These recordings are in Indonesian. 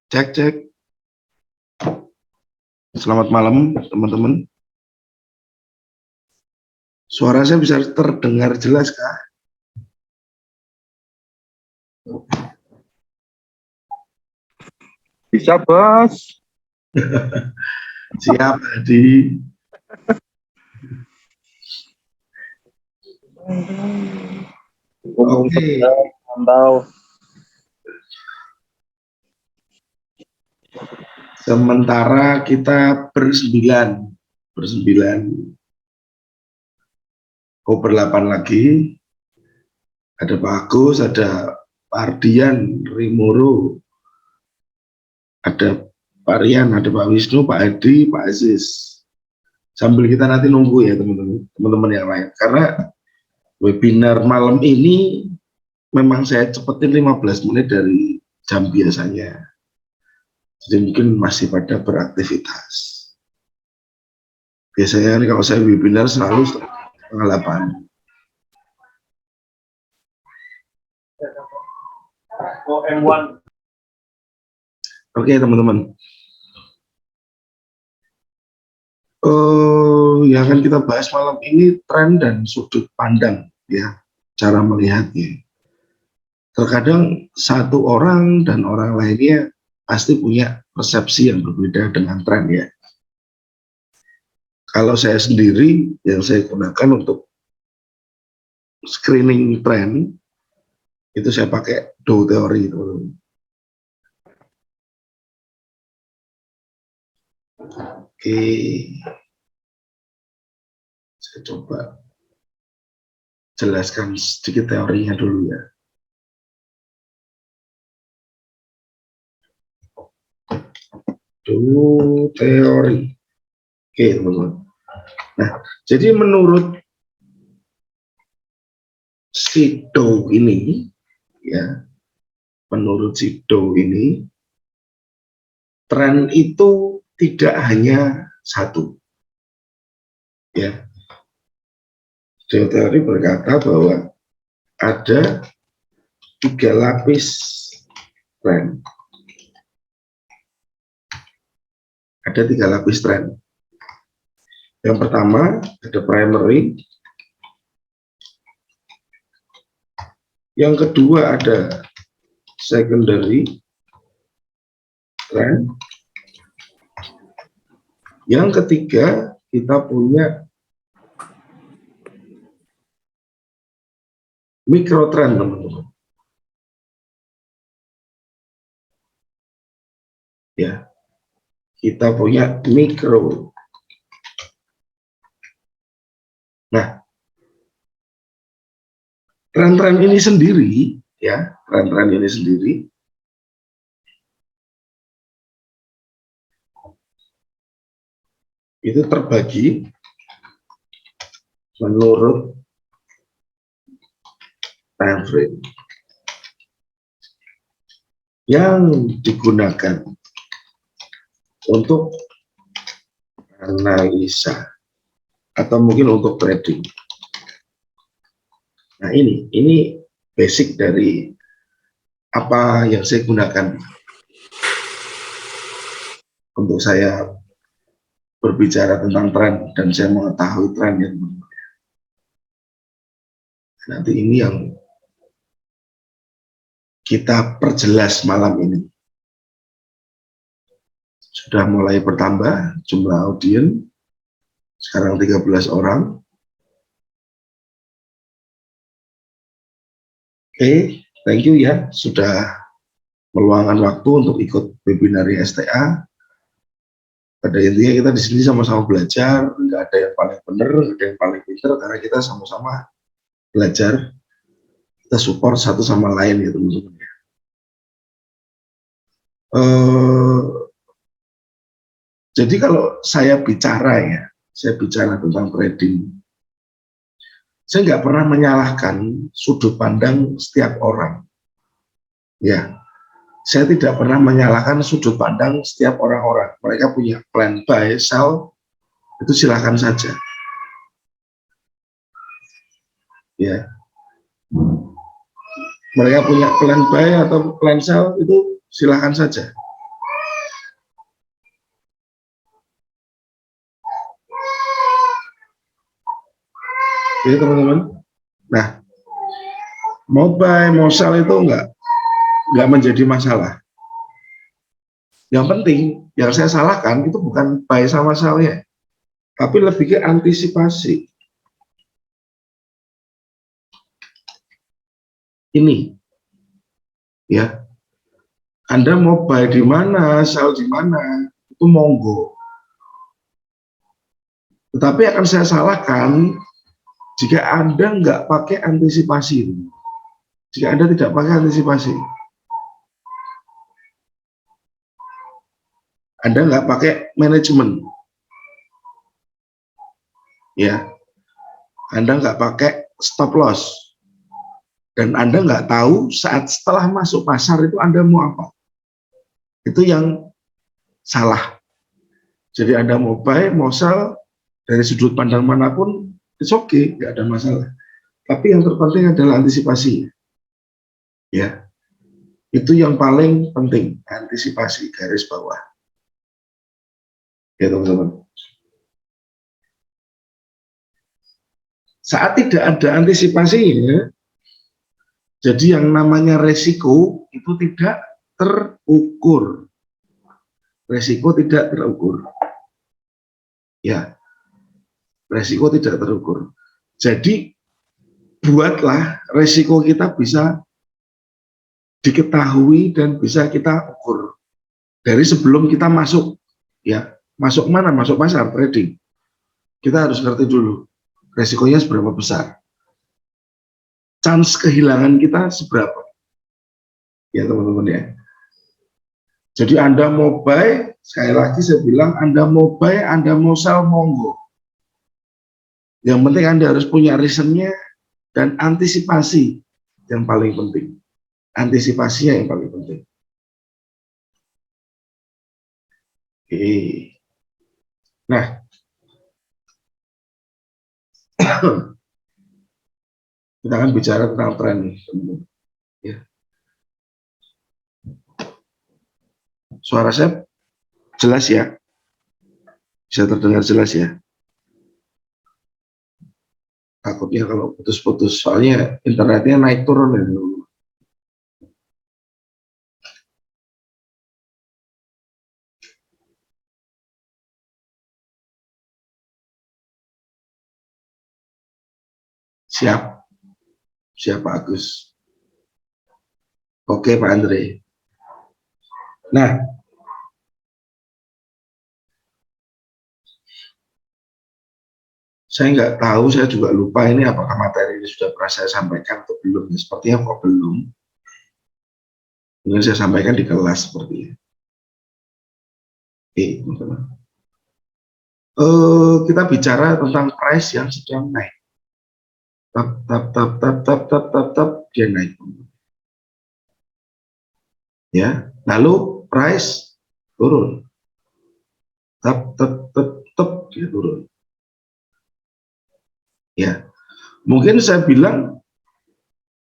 Cek, cek. Selamat malam, teman-teman. Suara saya bisa terdengar jelas, Kak? Bisa, Bos. Siap, Adi. Oke. Mantau. Sementara kita bersembilan. Berdelapan lagi. Ada Pak Agus, ada Pak Ardian, Rimoro, ada Pak Rian, ada Pak Wisnu, Pak Edi, Pak Aziz. Sambil kita nanti nunggu ya teman-teman yang lain. Karena webinar malam ini memang saya cepetin 15 menit dari jam biasanya. Jadi mungkin masih pada beraktivitas. Biasanya kalau saya webinar selalu setengah 8. Oke teman-teman. Yang akan kita bahas malam ini tren dan sudut pandang ya, cara melihatnya. Terkadang satu orang dan orang lainnya pasti punya persepsi yang berbeda dengan tren ya. Kalau saya sendiri yang saya gunakan untuk screening tren itu saya pakai Dow teori itu. Oke, saya coba jelaskan sedikit teorinya dulu ya. Dow teori. Oke teman-teman. Nah, jadi menurut si Dow ini ya, menurut si Dow ini tren itu tidak hanya satu ya. Dow teori berkata bahwa ada 3 lapis tren. Ada 3 lapis tren. Yang pertama ada primary, yang kedua ada secondary trend, yang ketiga kita punya micro trend teman-teman. Ya, kita punya micro. Nah, tren-tren ini sendiri ya, tren-tren ini sendiri itu terbagi menurut time frame yang digunakan untuk analisa atau mungkin untuk trading. Nah ini basic dari apa yang saya gunakan untuk saya berbicara tentang tren dan saya mengetahui tren yang nanti ini yang kita perjelas malam ini. Sudah mulai bertambah jumlah audiens, sekarang 13 orang. Oke, thank you ya, sudah meluangkan waktu untuk ikut webinar STA. Pada intinya kita di sini sama-sama belajar, nggak ada yang paling benar, nggak ada yang paling pintar, karena kita sama-sama belajar, kita support satu sama lain ya teman-teman. Jadi kalau saya bicara ya, saya bicara tentang trading, saya nggak pernah menyalahkan sudut pandang setiap orang. Ya, saya tidak pernah menyalahkan sudut pandang setiap orang-orang. Mereka punya plan buy, sell, itu silakan saja. Ya, mereka punya plan buy atau plan sell itu silakan saja. Oke teman-teman. Nah, mau buy, mau sell itu nggak menjadi masalah. Yang penting, yang saya salahkan itu bukan buy sama sell-nya, tapi lebih ke antisipasi. Ini, ya, Anda mau buy di mana, sell di mana, itu monggo. Tetapi akan saya salahkan jika Anda nggak pakai antisipasi. Jika Anda tidak pakai antisipasi, Anda nggak pakai manajemen, ya, Anda nggak pakai stop loss, dan Anda nggak tahu saat setelah masuk pasar itu Anda mau apa. Itu yang salah. Jadi Anda mau buy, mau sell, dari sudut pandang manapun, it's okay, nggak ada masalah. Tapi yang terpenting adalah antisipasi. Ya, itu yang paling penting, antisipasi, garis bawah. Ya teman-teman. Saat tidak ada antisipasinya, jadi yang namanya resiko itu tidak terukur. Resiko tidak terukur. Ya, resiko tidak terukur. Jadi buatlah resiko kita bisa diketahui dan bisa kita ukur dari sebelum kita masuk. Ya, masuk mana? Masuk pasar trading. Kita harus ngerti dulu resikonya seberapa besar. Chance kehilangan kita seberapa. Ya teman-teman ya. Jadi Anda mau buy, sekali lagi saya bilang, Anda mau buy, Anda mau sell, monggo. Yang penting Anda harus punya reasonnya dan antisipasi yang paling penting. Antisipasinya yang paling penting. Oke. Nah, kita akan bicara tentang tren nih, teman-teman. Ya. Suara saya jelas ya? Bisa terdengar jelas ya? Takutnya kalau putus-putus, soalnya internetnya naik turun ya. Siap, siap Pak Agus. Oke Pak Andre. Nah, saya nggak tahu, saya juga lupa ini apakah materi ini sudah pernah saya sampaikan atau belum. Sepertinya kok belum. Mungkin saya sampaikan di kelas seperti ini. Oke, teman-teman. Kita bicara tentang price yang sedang naik. Tap, dia naik. Ya, lalu price turun. Tap, dia turun. Ya, mungkin saya bilang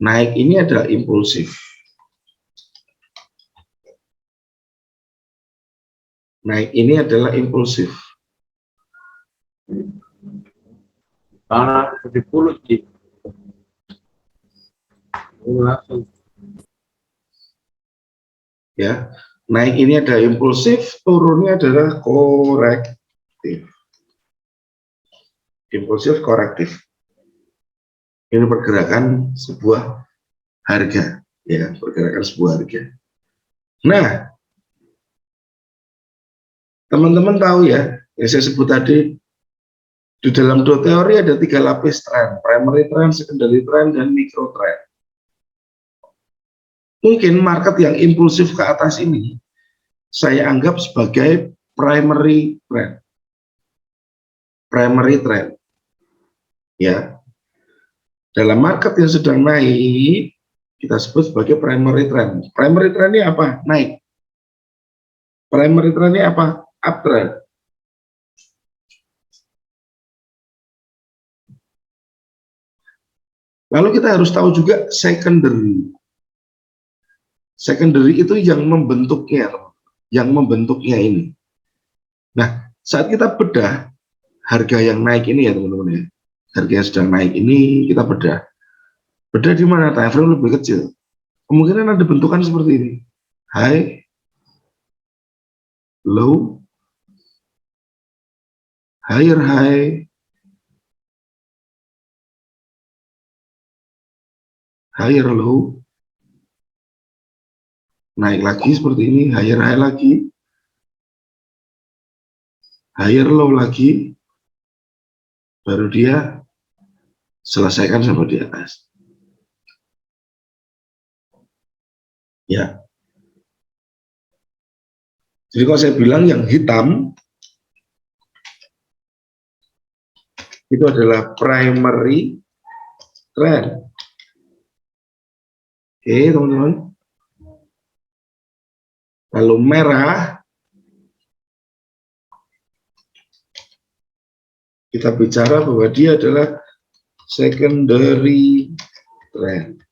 naik ini adalah impulsif. Naik ini adalah impulsif. Karena di pulut sih. Ya, naik ini adalah impulsif, turunnya adalah korektif. Impulsif, korektif. Ini pergerakan sebuah harga, ya, pergerakan sebuah harga. Nah, teman-teman tahu ya, yang saya sebut tadi, di dalam dua teori ada 3 lapis tren, primary trend, secondary trend, dan micro trend. Mungkin market yang impulsif ke atas ini, saya anggap sebagai primary trend. Primary trend. Ya. Dalam market yang sedang naik, kita sebut sebagai primary trend. Primary trend ini apa? Naik. Primary trend ini apa? Uptrend. Lalu kita harus tahu juga secondary. Secondary itu yang membentuknya ini. Nah, saat kita bedah harga yang naik ini ya teman-teman ya, harga sedang naik ini kita bedah. Bedah di mana time frame lebih kecil. Kemungkinan ada bentukan seperti ini. High, low, higher high, higher low, naik lagi seperti ini, higher high lagi, higher low lagi, baru dia selesaikan sampai di atas. Ya. Jadi kalau saya bilang yang hitam itu adalah primary trend. Oke, teman-teman. Lalu merah kita bicara bahwa dia adalah secondary trend.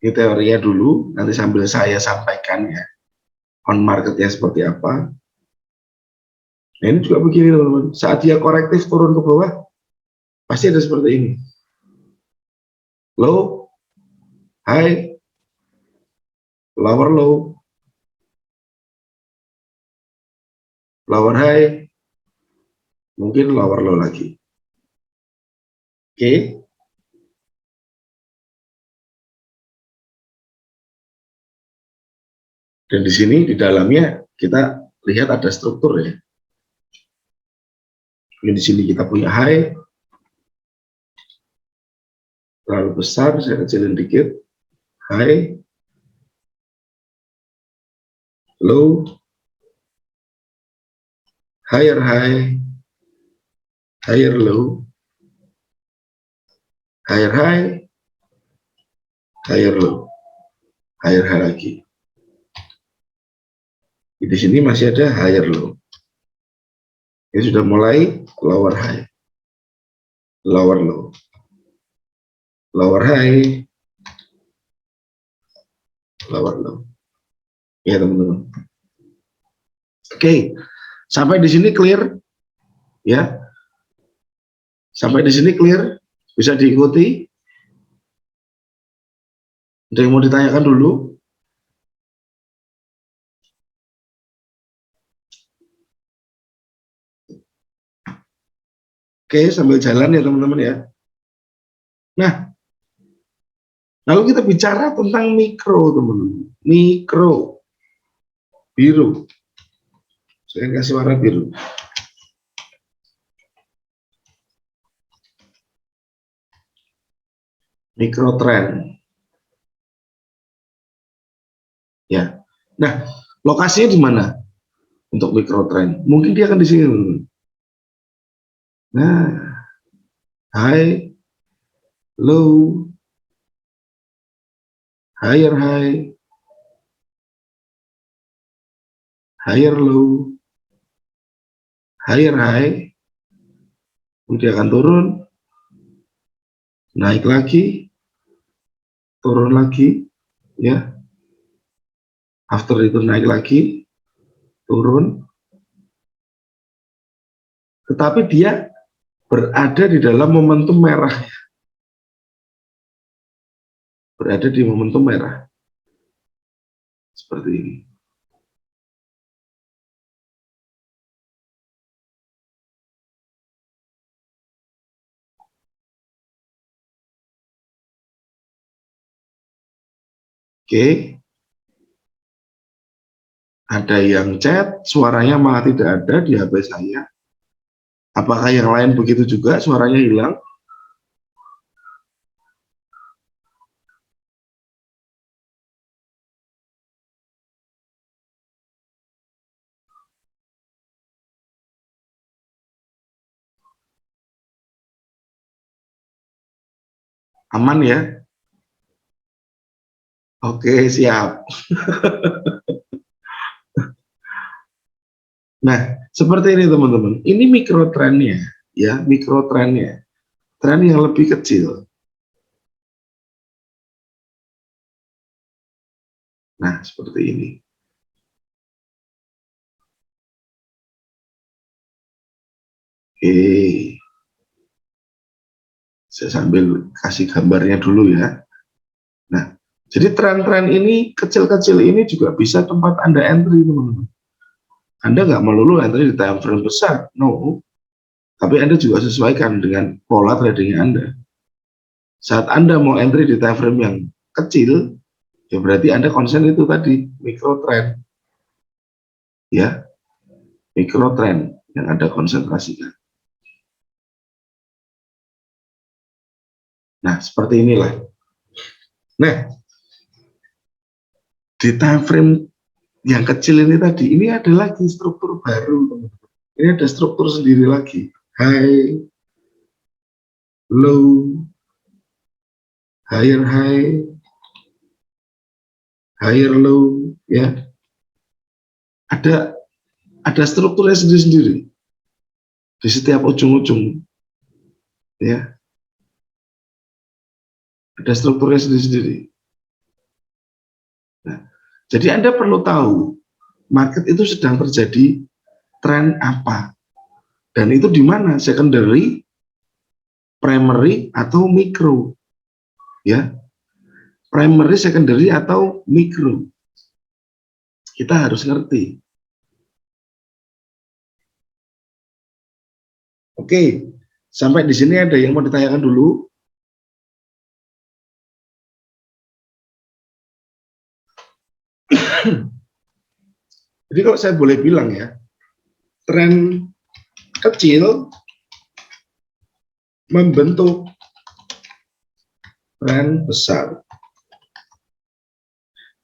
Ini teorinya dulu, nanti sambil saya sampaikan ya, on marketnya seperti apa. Nah ini juga begini teman-teman, saat dia korektif turun ke bawah, pasti ada seperti ini. Low, high, lower low, lower high, mungkin lower low lagi. Oke. Dan di sini di dalamnya kita lihat ada struktur ya. Di sini kita punya high, terlalu besar, saya kecilin dikit. High, low, higher high, higher low, higher high, higher low, higher high lagi. Di sini masih ada higher low. Ini sudah mulai lower high, lower low, lower high, lower low. Ya teman-teman. Oke, sampai di sini clear, ya. Sampai di sini clear, bisa diikuti. Ada yang mau ditanyakan dulu? Oke, sambil jalan ya teman-teman ya. Nah, lalu kita bicara tentang mikro teman-teman. Mikro, biru. Saya kasih warna biru. Mikro trend. Ya. Nah, lokasinya di mana untuk mikro trend? Mungkin dia akan di sini. Nah, high, low, higher high, higher low, higher high, kemudian akan turun, naik lagi, turun lagi, ya. After itu naik lagi, turun, tetapi dia berada di dalam momentum merah, berada di momentum merah, seperti ini. Oke, ada yang chat, suaranya malah tidak ada di HP saya. Apakah yang lain begitu juga, suaranya hilang? Aman ya? Oke, siap. Nah, seperti ini teman-teman. Ini mikro trennya, ya, mikro trennya. Tren yang lebih kecil. Nah, seperti ini. Saya sambil kasih gambarnya dulu ya. Nah, jadi tren-tren ini kecil-kecil ini juga bisa tempat Anda entry, teman-teman. Anda nggak melulu entry di time frame besar, no. Tapi Anda juga sesuaikan dengan pola trading Anda. Saat Anda mau entry di time frame yang kecil, ya berarti Anda konsen itu tadi, micro trend. Ya, micro trend yang Anda konsentrasikan. Nah, seperti inilah. Nah, di time frame yang kecil ini tadi, ini ada lagi struktur baru, teman-teman. Ini ada struktur sendiri lagi. High, low, higher high, higher low, ya. Ada strukturnya sendiri-sendiri di setiap ujung-ujung, ya. Ada strukturnya sendiri-sendiri. Nah, jadi Anda perlu tahu market itu sedang terjadi tren apa, dan itu di mana, secondary, primary, atau micro, ya. Primary, secondary, atau micro. Kita harus ngerti. Oke, sampai di sini ada yang mau ditanyakan dulu? Jadi kalau saya boleh bilang ya, tren kecil membentuk tren besar.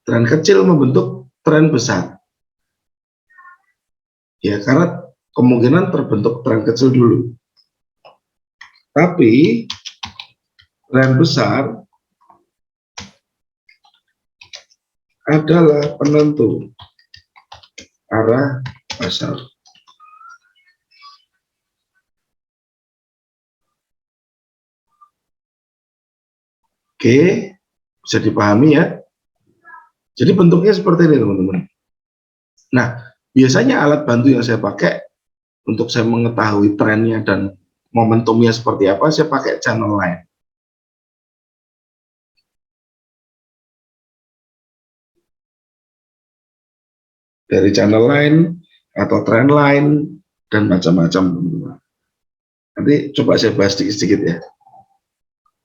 Tren kecil membentuk tren besar. Ya, karena kemungkinan terbentuk tren kecil dulu. Tapi tren besar adalah penentu arah pasar. Oke, bisa dipahami ya. Jadi bentuknya seperti ini, teman-teman. Nah, biasanya alat bantu yang saya pakai untuk saya mengetahui trennya dan momentumnya seperti apa, saya pakai channel line. Dari channel line atau trend line dan macam-macam, teman-teman. Nanti coba saya bahas sedikit-sedikit ya.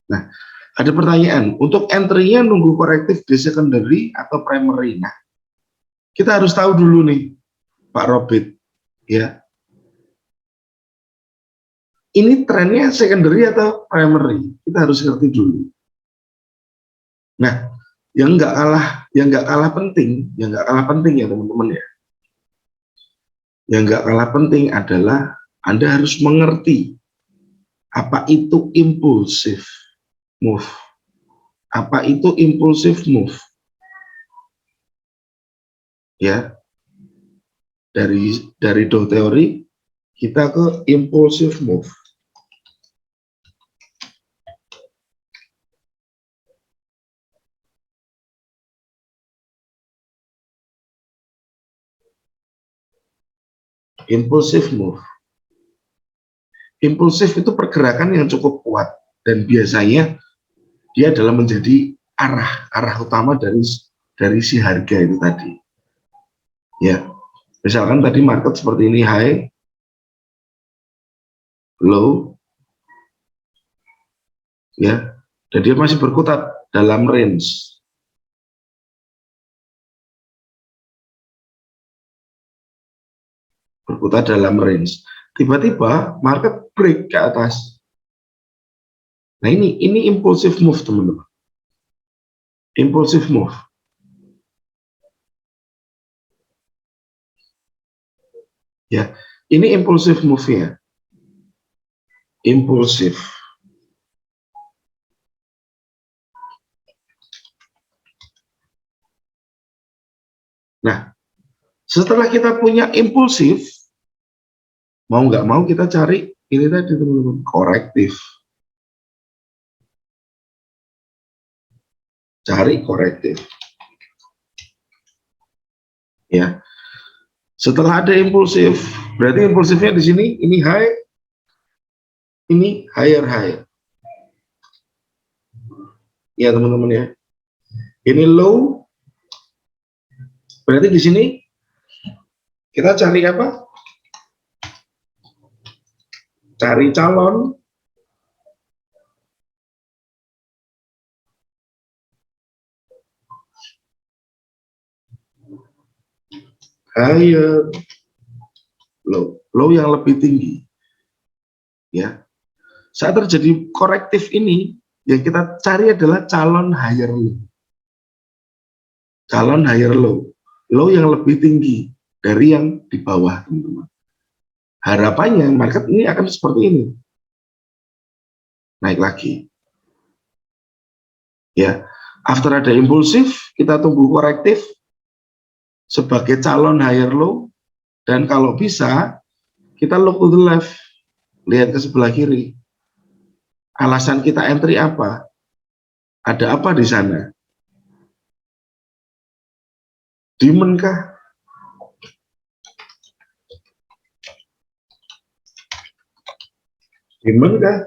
Nah, ada pertanyaan, untuk entry-nya nunggu korektif di secondary atau primary? Nah, kita harus tahu dulu nih, Pak Robert, ya. Ini trennya secondary atau primary? Kita harus ngerti dulu. Nah, yang nggak kalah penting ya teman-teman ya. Yang nggak kalah penting adalah Anda harus mengerti apa itu impulsif move. Apa itu impulsif move? Ya, dari Dow teori kita ke impulsif move. Impulsif move. Impulsif itu pergerakan yang cukup kuat dan biasanya dia adalah menjadi arah utama dari si harga itu tadi. Ya, misalkan tadi market seperti ini, high, low, ya, dan dia masih berkutat dalam range. Berkutat dalam range. Tiba-tiba market break ke atas. Nah, ini impulsif move, teman-teman. Impulsif move. Ya, ini impulsif move-nya. Impulsif. Nah, setelah kita punya impulsif, mau nggak mau kita cari ini tadi, teman-teman, korektif. Cari korektif. Ya. Setelah ada impulsif, berarti impulsifnya di sini, ini high, Ini higher. Ya teman-teman ya. Ini low. Berarti di sini kita cari apa? Cari calon higher low yang lebih tinggi. Ya. Saat terjadi korektif ini, yang kita cari adalah calon higher low. Calon higher low. Low yang lebih tinggi dari yang di bawah, teman-teman. Harapannya market ini akan seperti ini. Naik lagi. Ya, after ada impulsif, kita tunggu korektif sebagai calon higher low, dan kalau bisa kita look to the left, lihat ke sebelah kiri. Alasan kita entry apa? Ada apa di sana? Demand kah? Demand kah?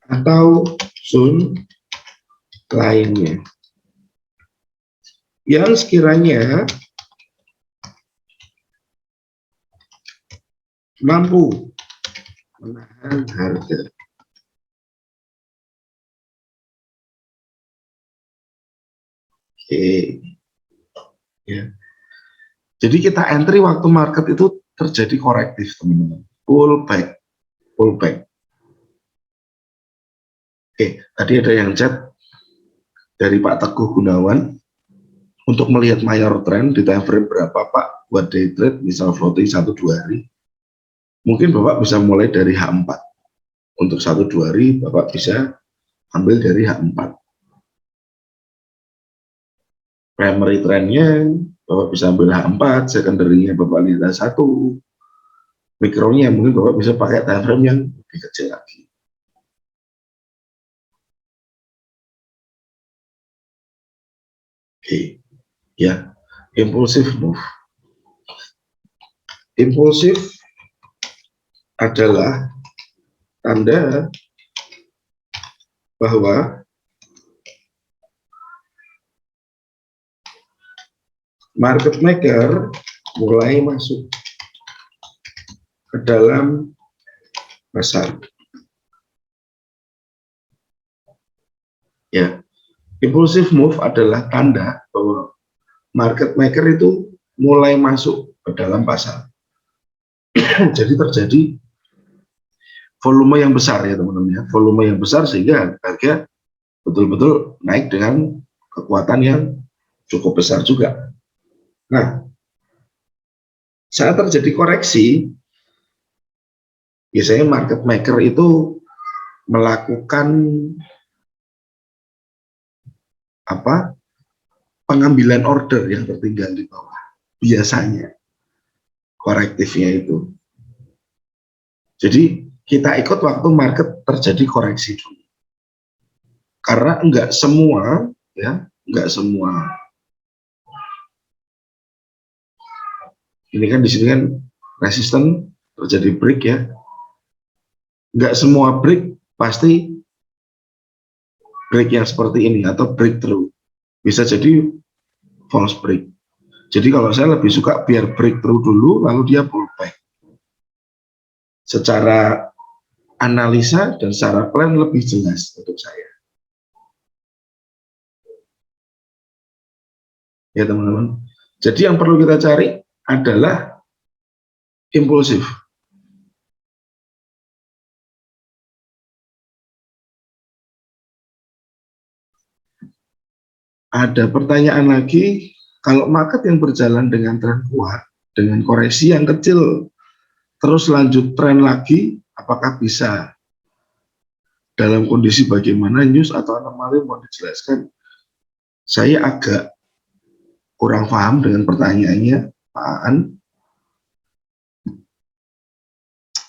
Atau zone lainnya yang sekiranya mampu menahan harga. Oke. Ya. Jadi kita entry waktu market itu terjadi korektif, teman-teman. Pullback. Oke, tadi ada yang chat dari Pak Teguh Gunawan untuk melihat mayor trend di time frame berapa Pak buat day trade, misal floating 1-2 hari. Mungkin Bapak bisa mulai dari H4. Untuk 1-2 hari Bapak bisa ambil dari H4. Primary trendnya Bapak bisa ambil H4, secondary-nya Bapak lihat H1. Mikronya mungkin Bapak bisa pakai time frame yang lebih kecil lagi. Oke, ya, impulsif move. Impulsif adalah tanda bahwa market maker mulai masuk ke dalam pasar. Ya, impulsif move adalah tanda bahwa market maker itu mulai masuk ke dalam pasar. Jadi terjadi volume yang besar ya teman-teman ya, volume yang besar sehingga harga betul-betul naik dengan kekuatan yang cukup besar juga. Nah, saat terjadi koreksi, biasanya market maker itu melakukan pengambilan order yang tertinggal di bawah. Biasanya korektifnya itu. Jadi kita ikut waktu market terjadi koreksi dulu. Karena enggak semua ya, enggak semua. Ini kan di sini kan resisten terjadi break ya. Enggak semua break pasti break yang seperti ini atau breakthrough. Bisa jadi false break. Jadi kalau saya lebih suka biar breakthrough dulu lalu dia pullback. Secara analisa dan secara plan lebih jelas untuk saya. Ya teman-teman. Jadi yang perlu kita cari adalah impulsif. Ada pertanyaan lagi, kalau market yang berjalan dengan tren kuat, dengan koreksi yang kecil, terus lanjut tren lagi, apakah bisa? Dalam kondisi bagaimana, news atau anomali mau dijelaskan? Saya agak kurang paham dengan pertanyaannya, Pak Aan.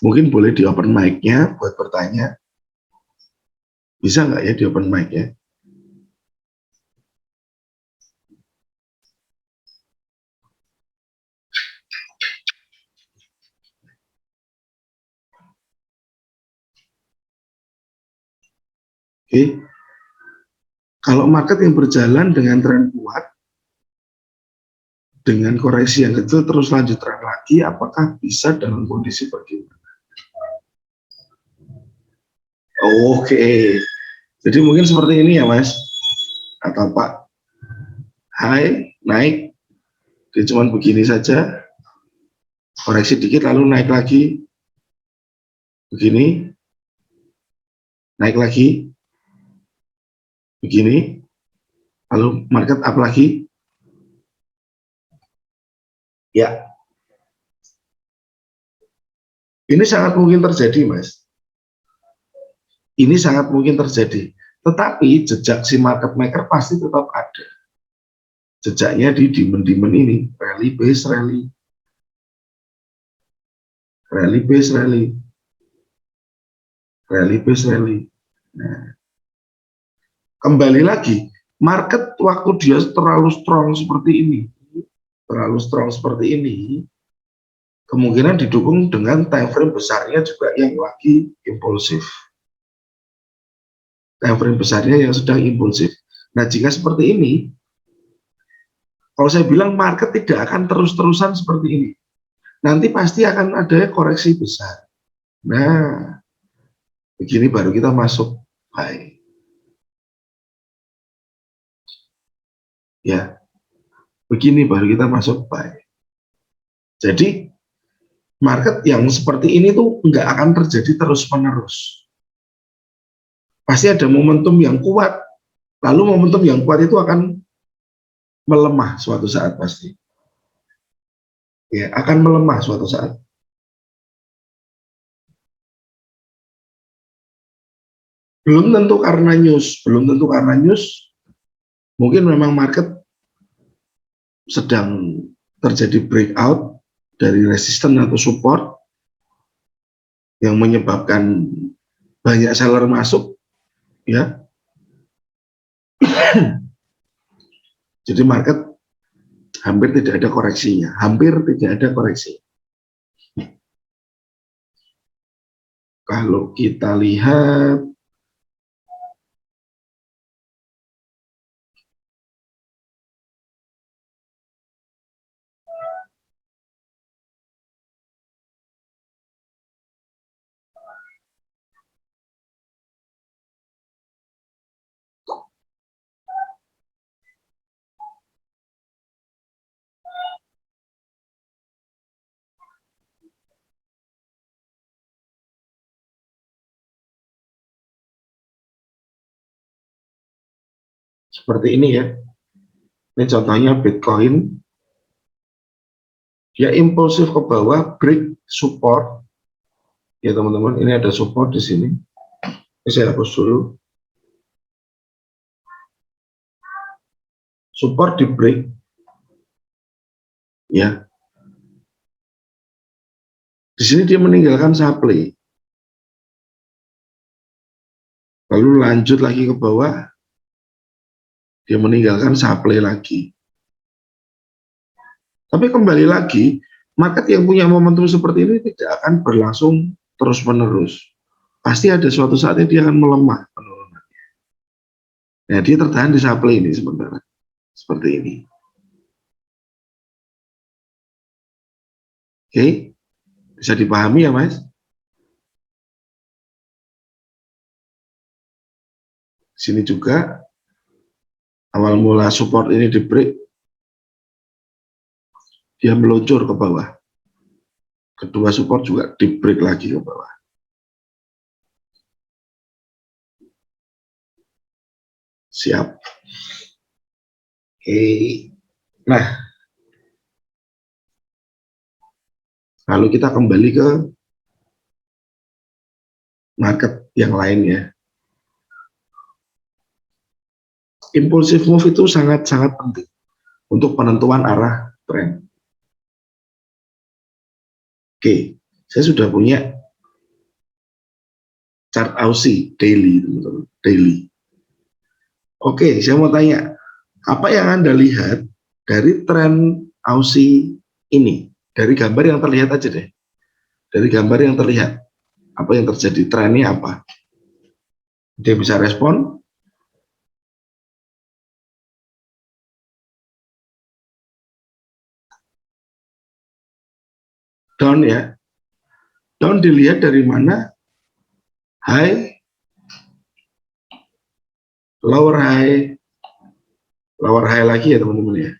Mungkin boleh di open mic-nya buat bertanya. Bisa nggak ya di open mic-nya? Oke. Kalau market yang berjalan dengan tren kuat, dengan koreksi yang kecil terus lanjut tren lagi, apakah bisa dalam kondisi bagaimana? Oke. Jadi mungkin seperti ini ya Mas, atau Pak. High, naik, dia cuma begini saja, koreksi dikit lalu naik lagi, begini, naik lagi, begini, lalu market up lagi. Ya, ini sangat mungkin terjadi, Mas. Ini sangat mungkin terjadi. Tetapi jejak si market maker pasti tetap ada. Jejaknya di demand-demand ini, rally base rally, rally base rally, rally base rally. Nah, kembali lagi, market waktu dia terlalu strong seperti ini, kemungkinan didukung dengan time frame besarnya juga yang lagi impulsif. Time frame besarnya yang sedang impulsif. Nah, jika seperti ini, kalau saya bilang market tidak akan terus-terusan seperti ini. Nanti pasti akan ada koreksi besar. Nah, begini baru kita masuk buy. Ya, begini baru kita masuk buy. Jadi, market yang seperti ini tuh nggak akan terjadi terus-menerus. Pasti ada momentum yang kuat, lalu momentum yang kuat itu akan melemah suatu saat pasti. Ya, akan melemah suatu saat. Belum tentu karena news, mungkin memang market sedang terjadi breakout dari resisten atau support yang menyebabkan banyak seller masuk, ya. Jadi market hampir tidak ada koreksinya, Kalau kita lihat seperti ini ya. Ini contohnya Bitcoin, dia impulsif ke bawah, break support. Ya teman-teman, ini ada support di sini. Ini saya hapus dulu. Support di break, ya. Di sini dia meninggalkan supply, lalu lanjut lagi ke bawah, dia meninggalkan supply lagi. Tapi kembali lagi, market yang punya momentum seperti ini tidak akan berlangsung terus-menerus. Pasti ada suatu saatnya dia akan melemah penurunannya. Nah, dia tertahan di supply ini sementara. Seperti ini. Oke, bisa dipahami ya Mas? Sini juga awal mula support ini di break, dia meluncur ke bawah. Kedua support juga di break lagi ke bawah. Siap. Oke. Nah, lalu kita kembali ke market yang lain ya. Impulsive move itu sangat-sangat penting untuk penentuan arah tren. Oke, saya sudah punya chart Aussie daily, teman-teman. Daily. Oke, saya mau tanya, apa yang Anda lihat dari tren Aussie ini? Dari gambar yang terlihat aja deh. Dari gambar yang terlihat, apa yang terjadi? Trennya apa? Dia bisa respon. Down ya. Down dilihat dari mana? High, lower high lagi ya teman-teman ya.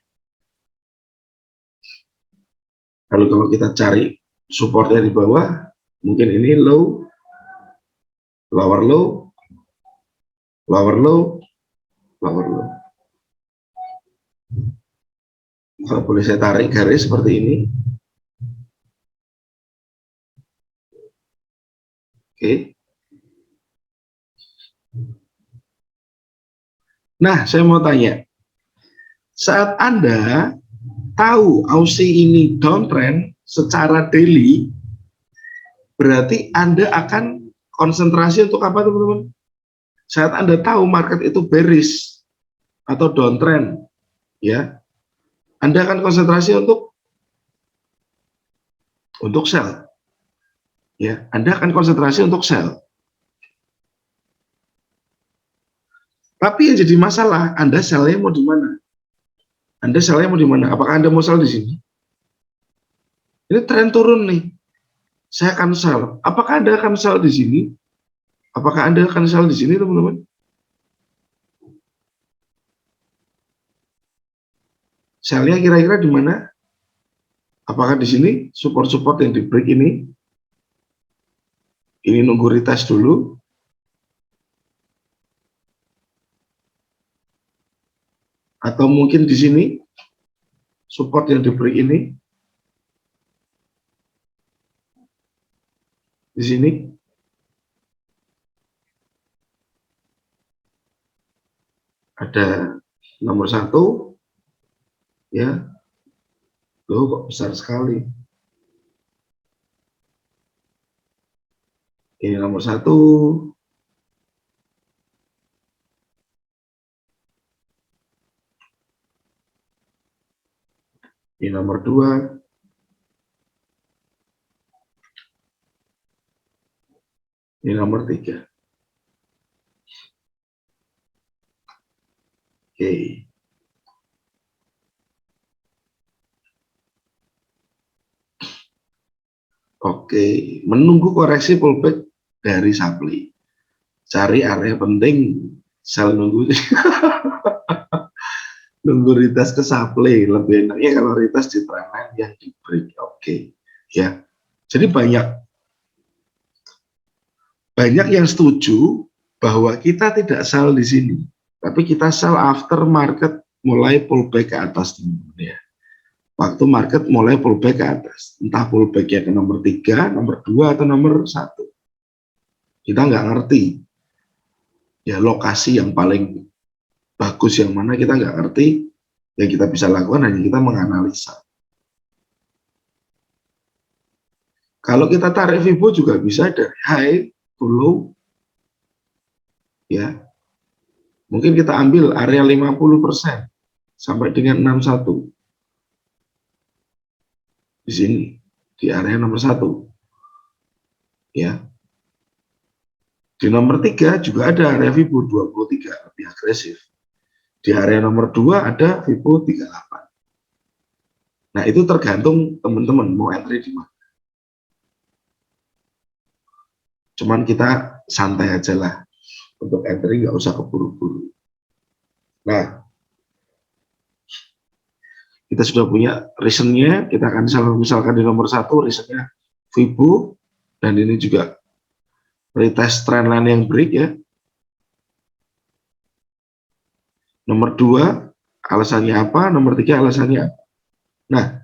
Lalu kalau kita cari supportnya di bawah, mungkin ini low, lower low, lower low, lower low. Kalau boleh saya tarik garis seperti ini. Oke. Nah, saya mau tanya, saat Anda tahu Aussie ini downtrend secara daily, berarti Anda akan konsentrasi untuk apa teman-teman? Saat Anda tahu market itu bearish atau downtrend, ya, Anda akan konsentrasi untuk sell, ya, Anda akan konsentrasi untuk sell. Tapi yang jadi masalah, Anda sell-nya mau di mana? Anda sell-nya mau di mana? Apakah Anda mau sell di sini? Ini tren turun nih, saya akan sell. Apakah Anda akan sell di sini? Apakah Anda akan sell di sini, teman-teman? Sell-nya kira-kira di mana? Apakah di sini support-support yang di break ini? Ini nunggu retest dulu. Atau mungkin di sini support yang di break ini? Di sini. Ada nomor 1, ya. Loh, kok besar sekali. Ini nomor 1. Ini nomor 2. Ini nomor 3. Oke. Oke, menunggu koreksi pullback dari supply. Cari area penting, sell nunggu. Nunggu retest ke supply. Lebih enaknya kalau retest di trendline yang di break. Oke, ya. Jadi banyak yang setuju bahwa kita tidak sell di sini, tapi kita sell after market mulai pullback ke atas, ya. Waktu market mulai pullback ke atas, entah pullbacknya ke nomor 3, nomor 2, atau nomor 1. Kita nggak ngerti ya lokasi yang paling bagus yang mana, kita nggak ngerti. Yang kita bisa lakukan hanya kita menganalisa. Kalau kita tarik Fibo juga bisa dari high to low, ya. Mungkin kita ambil area 50% sampai dengan 61. Di sini, di area nomor 1. Ya. Di nomor 3 juga ada area Fibo 23, lebih agresif. Di area nomor 2 ada Fibo 38. Nah, itu tergantung teman-teman mau entry di mana. Cuman kita santai aja lah. Untuk entry nggak usah keburu-buru. Nah, kita sudah punya reasonnya, kita akan misalkan di nomor 1 reasonnya Fibo, dan ini juga retest trendline yang break, ya. Nomor 2 alasannya apa, nomor 3 alasannya apa. Nah,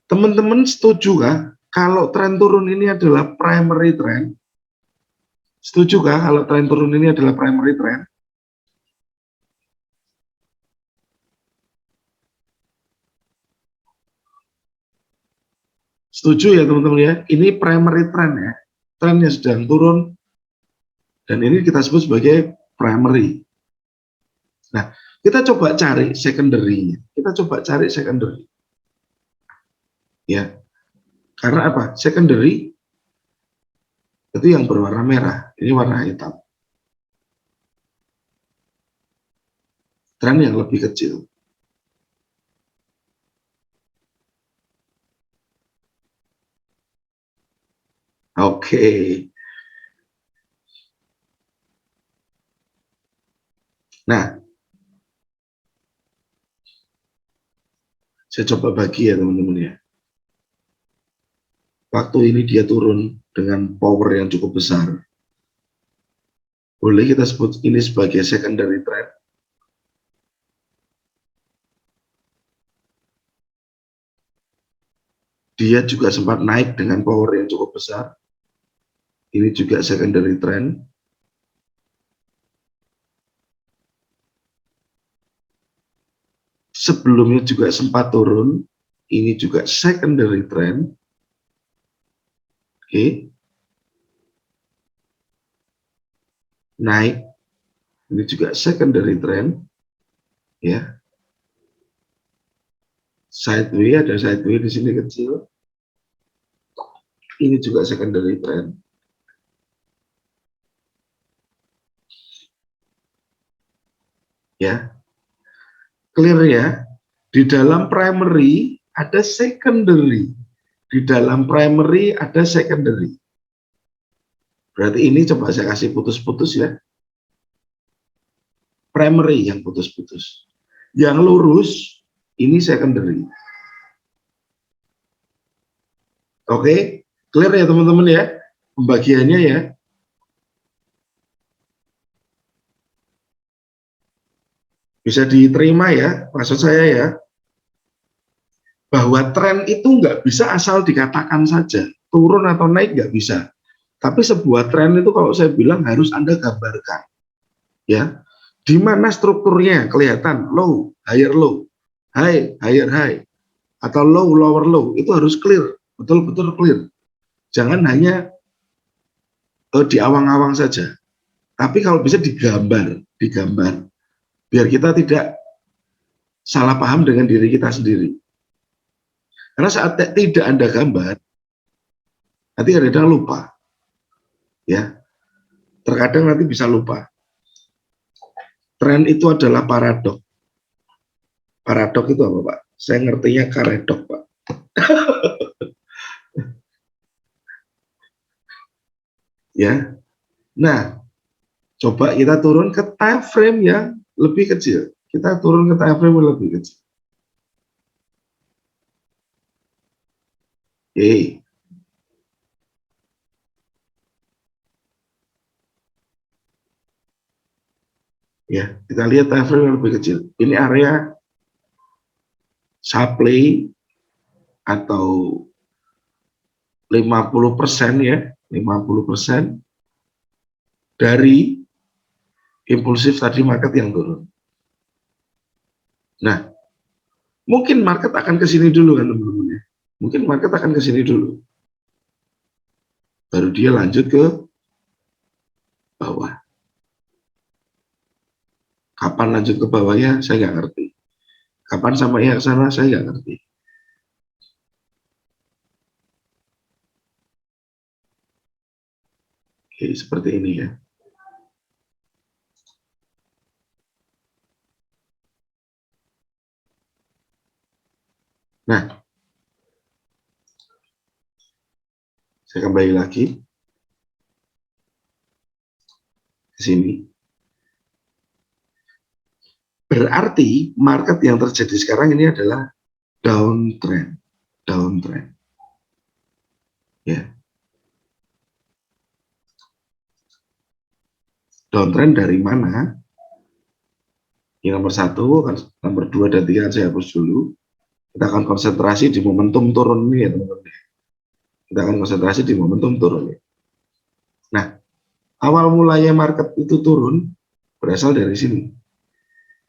teman-teman setuju kah kalau tren turun ini adalah primary trend? Setuju kah kalau tren turun ini adalah primary trend? Setuju ya teman-teman ya, ini primary trend ya, trennya sedang turun, dan ini kita sebut sebagai primary. Nah, kita coba cari secondary, ya, karena apa? Secondary Itu yang berwarna merah, ini warna hitam. Tren yang lebih kecil. Oke. Nah, saya coba bagi ya teman-teman ya. Waktu ini dia turun dengan power yang cukup besar. Boleh kita sebut ini sebagai secondary trend. Dia juga sempat naik dengan power yang cukup besar. Ini juga secondary trend. Sebelumnya juga sempat turun. Ini juga secondary trend. Oke. Naik. Ini juga secondary trend. Ya. Sideway, ada sideway di sini kecil. Ini juga secondary trend. Ya. Clear ya. Di dalam primary ada secondary. Di dalam primary ada secondary. Berarti ini coba saya kasih putus-putus ya. Primary yang putus-putus. Yang lurus ini secondary. Oke, clear ya teman-teman ya pembagiannya ya. Bisa diterima ya, maksud saya ya, bahwa tren itu nggak bisa asal dikatakan saja, turun atau naik nggak bisa. Tapi sebuah tren itu kalau saya bilang harus Anda gambarkan, ya, di mana strukturnya kelihatan low, higher low, high, higher high, atau low, lower low, itu harus clear, betul-betul clear. Jangan hanya di awang-awang saja, tapi kalau bisa digambar, biar kita tidak salah paham dengan diri kita sendiri. Karena saat tidak Anda gambar, nanti kadang-kadang lupa. Ya, terkadang nanti bisa lupa. Tren itu adalah paradok. Paradok itu apa, Pak? Saya ngertinya karedok, Pak. Ya. Nah, coba kita turun ke time frame yang lebih kecil. Kita turun ke time frame yang lebih kecil. Oke. Ya, kita lihat time frame yang lebih kecil. Ini area supply atau 50% ya, 50% dari impulsif tadi market yang turun. Nah, mungkin market akan ke sini dulu kan teman-teman ya. Mungkin market akan ke sini dulu. Baru dia lanjut ke bawah. Kapan lanjut ke bawahnya saya nggak ngerti. Kapan sampainya ke sana saya nggak ngerti. Oke, seperti ini ya. Nah, saya kembali lagi ke sini. Berarti market yang terjadi sekarang ini adalah downtrend, downtrend. Ya. Downtrend dari mana? Yang nomor 1, nomor 2 dan 3 saya hapus dulu. Kita akan konsentrasi di momentum turun ini ya teman-teman. Kita akan konsentrasi di momentum turun. Nah, awal mulanya market itu turun berasal dari sini.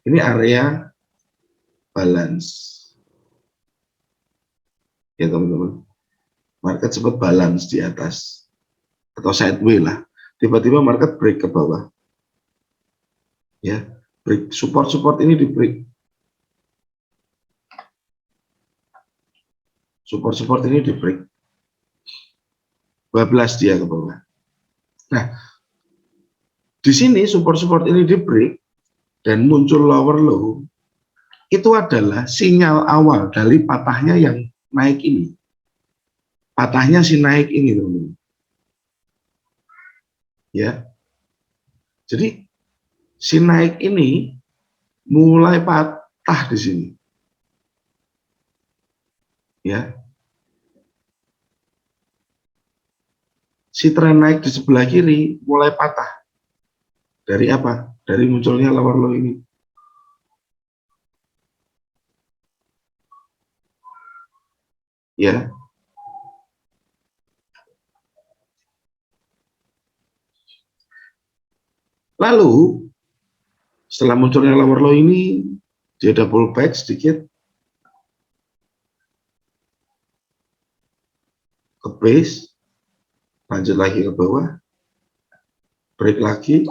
Ini area balance. Ya teman-teman. Market sempat balance di atas atau sideway lah. Tiba-tiba market break ke bawah. Ya, break support ini di break. Support ini di break. 12 dia ke bawah. Nah, di sini support ini di break dan muncul lower low, itu adalah sinyal awal dari patahnya yang naik ini. Patahnya si naik ini, teman-teman. Ya. Jadi si naik ini mulai patah di sini. Ya. Si tren naik di sebelah kiri mulai patah. Dari apa? Dari munculnya lower low ini. Ya. Lalu setelah munculnya lower low ini, dia ada pullback sedikit ke base, lanjut lagi ke bawah, break lagi,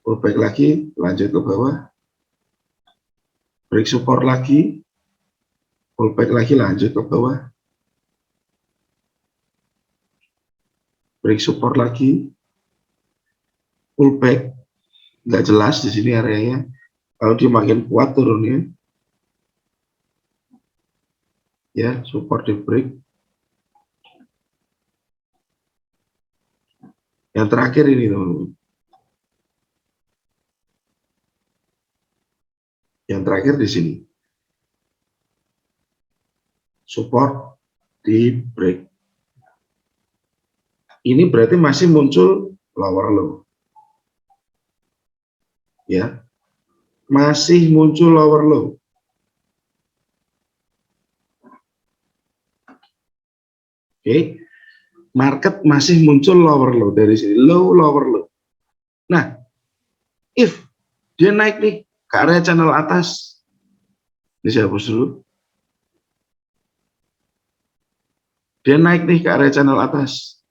pullback lagi, lanjut ke bawah, break support lagi, pullback lagi, lanjut ke bawah, break support lagi, pullback, nggak jelas di sini areanya. Kalau dia makin kuat turunnya, ya support di break. Yang terakhir ini teman-teman. Yang terakhir di sini. Support di break. Ini berarti masih muncul lower low. Ya. Masih muncul lower low. Oke. Market masih muncul lower low dari sini, low lower low. Nah, if dia naik nih ke area channel atas, ini saya hapus dulu. Dia naik nih ke area channel atas.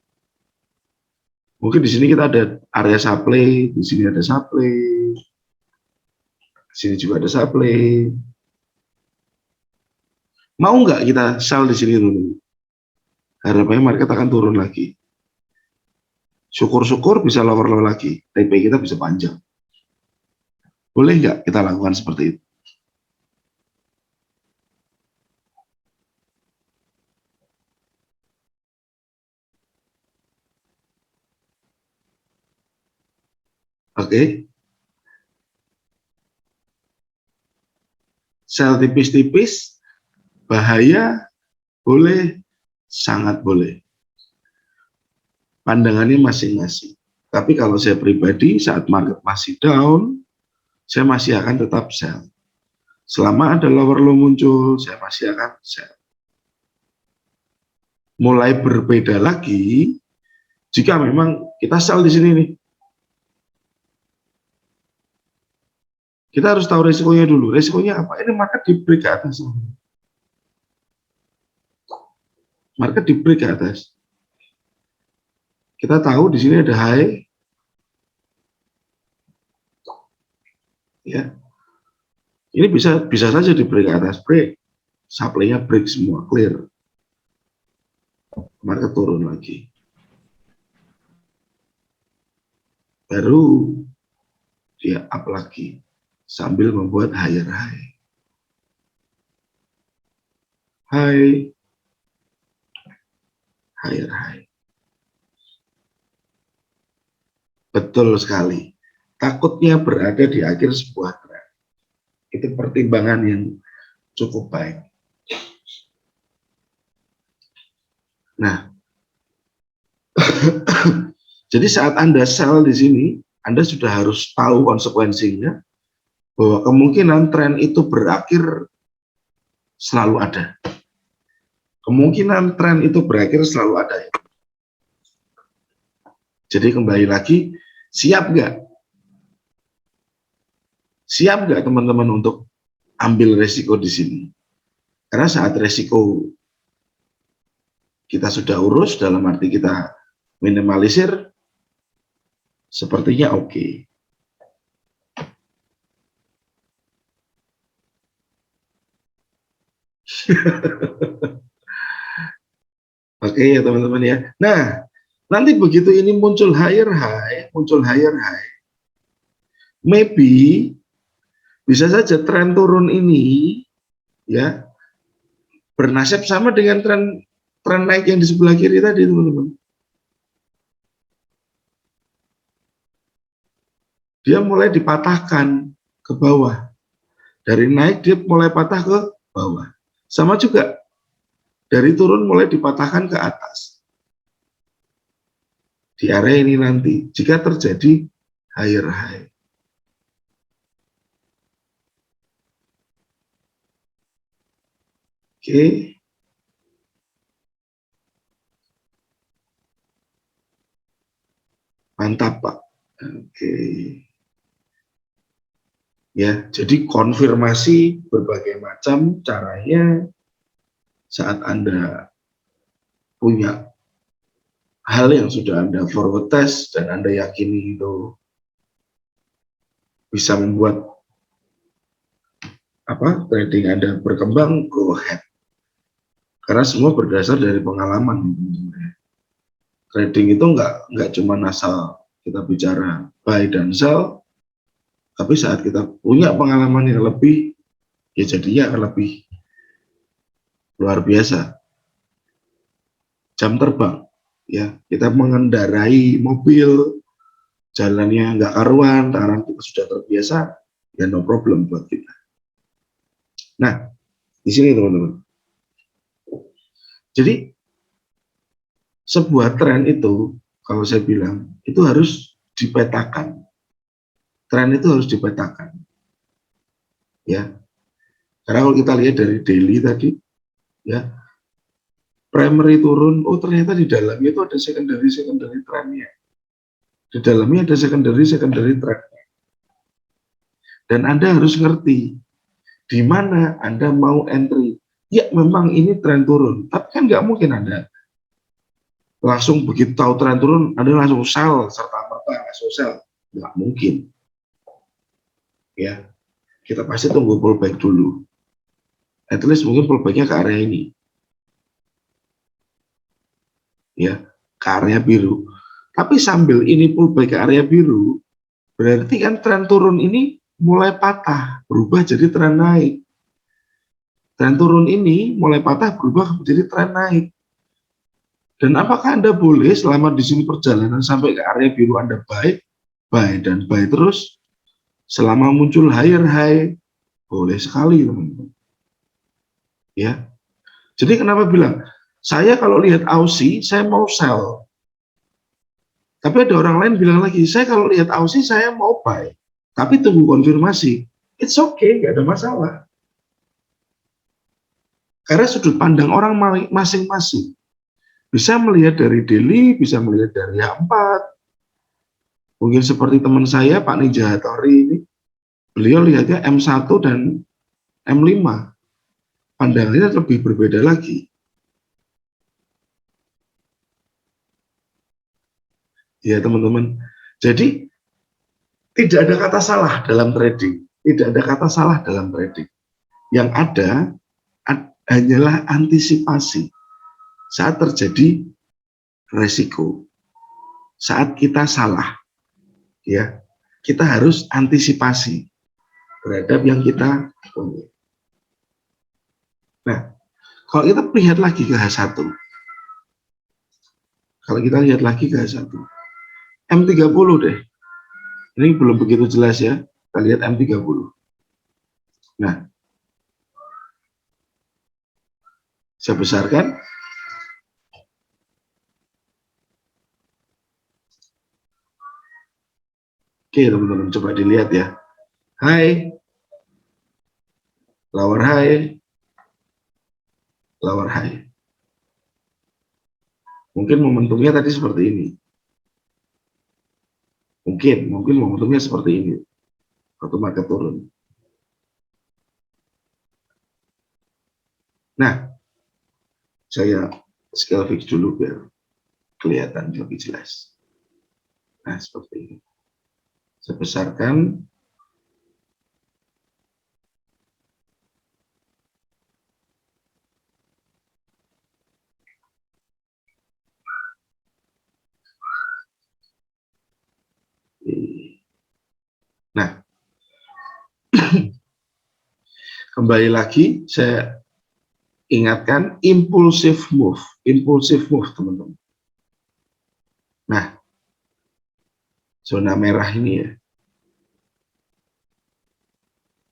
Mungkin di sini kita ada area supply, di sini ada supply, di sini juga ada supply. Mau nggak kita sell di sini dulu? Harapannya market akan turun lagi. Syukur-syukur bisa lower low lagi, TP kita bisa panjang. Boleh nggak kita lakukan seperti itu? Oke. Sell tipis-tipis, bahaya, boleh, sangat boleh. Pandangannya masing-masing. Tapi kalau saya pribadi, saat market masih down, saya masih akan tetap sell. Selama ada lower low muncul, saya masih akan sell. Mulai berbeda lagi, jika memang kita sell di sini nih. Kita harus tahu resikonya dulu. Resikonya apa? Ini market di break ke atas. Market di break ke atas. Kita tahu di sini ada high. Ya. Ini bisa saja di break ke atas, break. Supply-nya break semua, clear. Market turun lagi. Baru dia up lagi sambil membuat higher high. High, higher high. Betul sekali. Takutnya berada di akhir sebuah tren. Itu pertimbangan yang cukup baik. Nah, jadi saat Anda sell di sini, Anda sudah harus tahu konsekuensinya, bahwa kemungkinan tren itu berakhir selalu ada. Kemungkinan tren itu berakhir selalu ada. Jadi kembali lagi, siap nggak? Siap nggak teman-teman untuk ambil resiko di sini? Karena saat resiko kita sudah urus, dalam arti kita minimalisir, sepertinya oke. Oke ya teman-teman ya. Nah, Nanti begitu ini muncul higher high, maybe bisa saja tren turun ini ya bernasib sama dengan tren naik yang di sebelah kiri tadi, teman-teman. Dia mulai dipatahkan ke bawah. Dari naik dia mulai patah ke bawah. Sama juga dari turun mulai dipatahkan ke atas. Di area ini nanti jika terjadi higher high. Oke. Mantap, Pak. Oke. Ya, jadi konfirmasi berbagai macam caranya saat Anda punya hal yang sudah Anda forward test dan Anda yakini itu bisa membuat trading Anda berkembang, go ahead. Karena semua berdasar dari pengalaman. Trading itu nggak cuma asal kita bicara buy dan sell, tapi saat kita punya pengalaman yang lebih, ya jadinya akan lebih luar biasa. Jam terbang, ya kita mengendarai mobil, jalannya nggak karuan, tangan kita sudah terbiasa, ya no problem buat kita. Nah, di sini teman-teman. Jadi sebuah tren itu, kalau saya bilang, itu harus dipetakan. Tren itu harus dipetakan. Ya. Karena kalau kita lihat dari daily tadi, ya, primary turun, oh ternyata di dalamnya itu ada secondary trennya. Di dalamnya ada secondary trennya. Dan Anda harus ngerti di mana Anda mau entry. Ya memang ini tren turun, tapi kan nggak mungkin Anda langsung begitu tahu tren turun, Anda langsung sell serta-merta langsung sell. Nggak mungkin. Ya, kita pasti tunggu pullback dulu. At least mungkin pullbacknya ke area ini. Ya, ke area biru. Tapi sambil ini pullback ke area biru, berarti kan tren turun ini mulai patah, berubah jadi tren naik. Tren turun ini mulai patah, berubah menjadi tren naik. Dan apakah Anda boleh selama di sini perjalanan sampai ke area biru Anda buy dan buy terus selama muncul higher high? Boleh sekali, teman-teman. Ya. Jadi kenapa bilang, saya kalau lihat Aussie, saya mau sell. Tapi ada orang lain bilang lagi, saya kalau lihat Aussie, saya mau buy. Tapi tunggu konfirmasi. It's okay, nggak ada masalah. Karena sudut pandang orang masing-masing. Bisa melihat dari daily, bisa melihat dari H4. Mungkin seperti teman saya, Pak Ninja Hattori ini, beliau lihatnya M1 dan M5. Pandangannya lebih berbeda lagi. Ya teman-teman. Jadi tidak ada kata salah dalam trading. Tidak ada kata salah dalam trading. Yang ada hanyalah antisipasi saat terjadi resiko. Saat kita salah, ya kita harus antisipasi terhadap yang kita punya. Nah, kalau kita lihat lagi ke H1, kalau kita lihat lagi ke H1, M30 deh. Ini belum begitu jelas ya. Kita lihat M30. Nah, saya besarkan. Oke, teman-teman, coba dilihat ya. High, lower high, lower high. Mungkin momentumnya tadi seperti ini. Mungkin momentumnya seperti ini. Waktu market turun. Nah, saya scale fix dulu biar kelihatan lebih jelas. Nah, seperti ini. Saya besarkan. Nah, kembali lagi saya ingatkan impulsive move teman-teman. Nah, zona merah ini ya,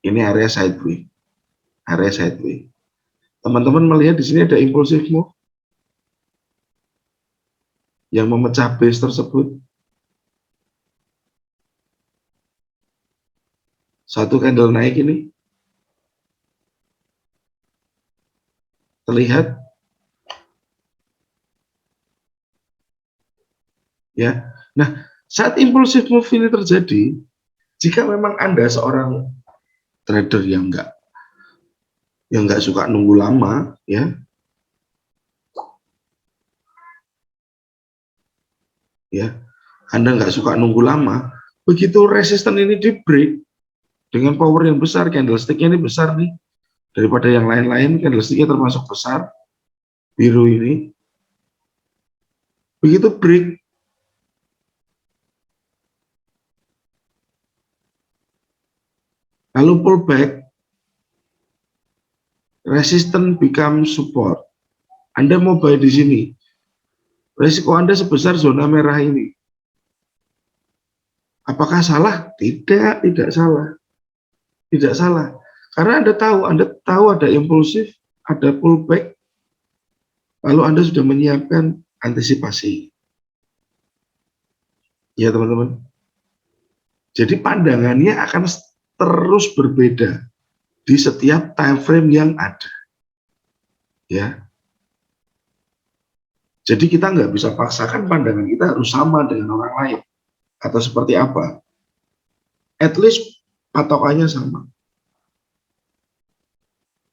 ini area sideway, Teman-teman melihat di sini ada impulsive move yang memecah base tersebut. Satu candle naik ini terlihat ya. Nah, saat impulsive move ini terjadi, jika memang Anda seorang trader yang nggak suka nunggu lama ya, Anda nggak suka nunggu lama, begitu resisten ini di break dengan power yang besar, candlestick-nya ini besar nih daripada yang lain-lain, candlestick-nya termasuk besar, biru ini, begitu break, lalu pullback, resistance become support. Anda mau buy di sini, resiko Anda sebesar zona merah ini. Apakah salah? Tidak salah. Tidak salah. Karena Anda tahu ada impulsif, ada pullback, lalu Anda sudah menyiapkan antisipasi. Ya teman-teman. Jadi pandangannya akan terus berbeda di setiap time frame yang ada. Ya. Jadi kita nggak bisa paksakan pandangan kita harus sama dengan orang lain atau seperti apa. At least patokannya sama.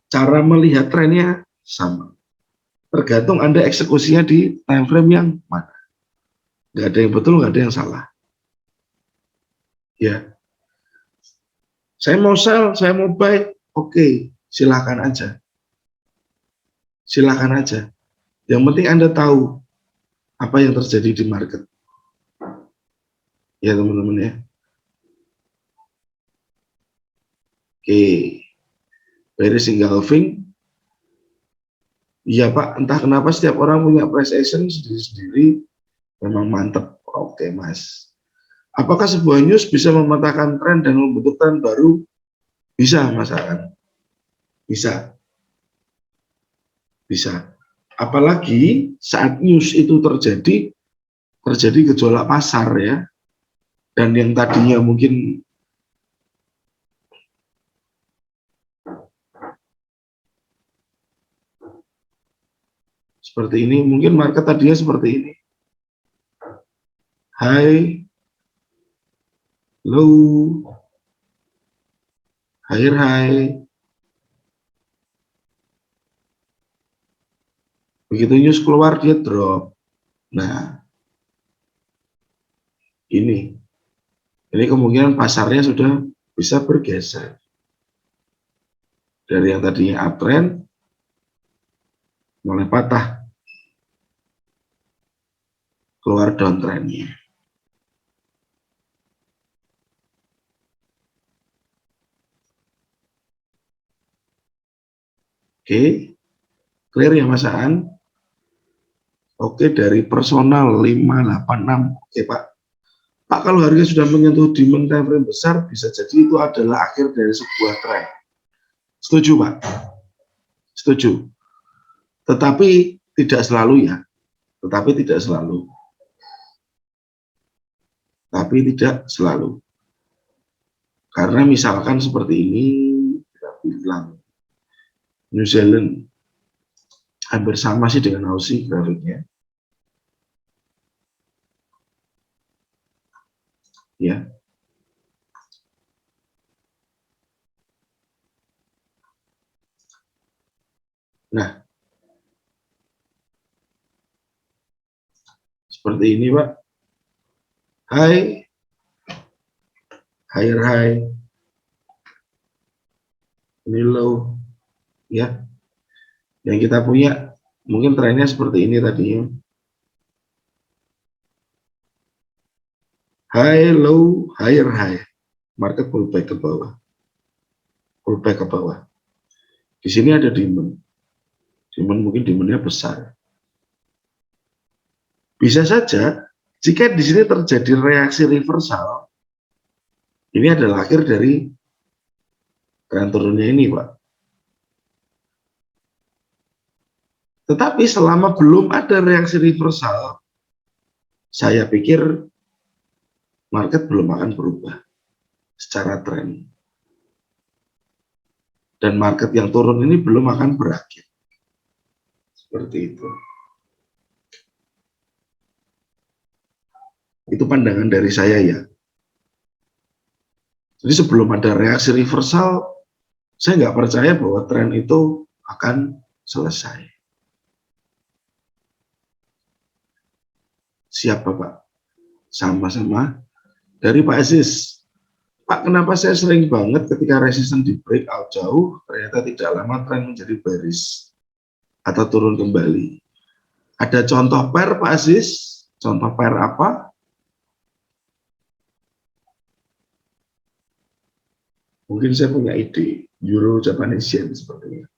Cara melihat trennya sama. Tergantung Anda eksekusinya di time frame yang mana. Nggak ada yang betul, nggak ada yang salah. Ya. Saya mau sell, saya mau buy, oke, silakan aja. Silakan aja. Yang penting Anda tahu apa yang terjadi di market. Ya teman-teman ya. Oke. Bearish engulfing. Iya Pak, entah kenapa setiap orang punya price action sendiri-sendiri, memang mantep. Oke Mas. Apakah sebuah news bisa mematahkan tren dan membentuk tren baru? Bisa Mas Aan. Bisa. Bisa. Apalagi saat news itu terjadi gejolak pasar ya. Dan yang tadinya mungkin seperti ini, mungkin market tadinya seperti ini. High, low, higher high. Begitu news keluar dia drop. Nah, ini kemungkinan pasarnya sudah bisa bergeser dari yang tadinya uptrend mulai patah keluar downtrendnya. Oke, clear ya Mas Aan? Oke, dari personal 586. Oke Pak. Pak, kalau harga sudah menyentuh demand time frame besar, bisa jadi itu adalah akhir dari sebuah tren. Setuju Pak? Setuju. Tetapi tidak selalu ya. Tapi tidak selalu. Karena misalkan seperti ini, kita bilang New Zealand hampir sama sih dengan Aussie grafiknya. Ya. Nah, seperti ini Pak. High, higher high, ini low, ya. Yang kita punya mungkin trennya seperti ini tadinya. high, low, higher, high. Market pullback ke bawah. Pullback ke bawah. Di sini ada demand. Demand mungkin demandnya besar. Bisa saja jika di sini terjadi reaksi reversal, ini adalah akhir dari tren turunnya ini, Pak. Tetapi selama belum ada reaksi reversal, saya pikir market belum akan berubah secara tren. Dan market yang turun ini belum akan berakhir. Seperti itu. Itu pandangan dari saya ya. Jadi sebelum ada reaksi reversal, saya nggak percaya bahwa tren itu akan selesai. Siap Bapak? Sama-sama dari Pak Aziz. Pak, kenapa saya sering banget ketika resisten di breakout jauh, ternyata tidak lama tren menjadi bearish atau turun kembali. Ada contoh pair Pak Aziz? Contoh pair apa? Mungkin saya punya ide, Euro Japanese Yen sepertinya.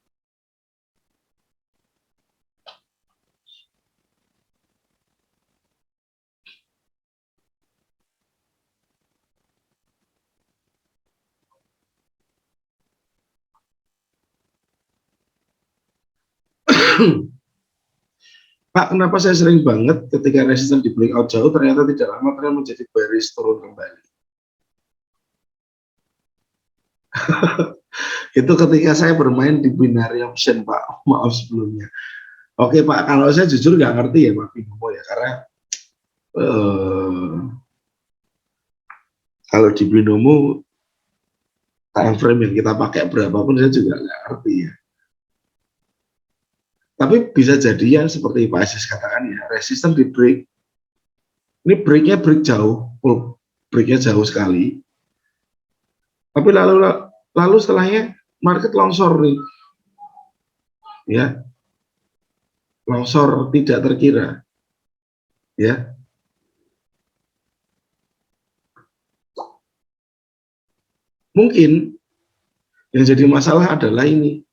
Pak, kenapa saya sering banget ketika resisten di breakout jauh, ternyata tidak lama tren menjadi bearish turun kembali. Itu ketika saya bermain di binary option, Pak. Maaf sebelumnya. Oke Pak, kalau saya jujur nggak ngerti ya Pak Binomo ya, karena kalau di Binomo time frame yang kita pakai berapapun saya juga nggak ngerti ya. Tapi bisa jadi yang seperti Pak Aziz katakan ya, resisten di break, ini breaknya break jauh, breaknya jauh sekali. Tapi lalu setelahnya market longsor nih, ya, longsor tidak terkira, ya. Mungkin yang jadi masalah adalah ini,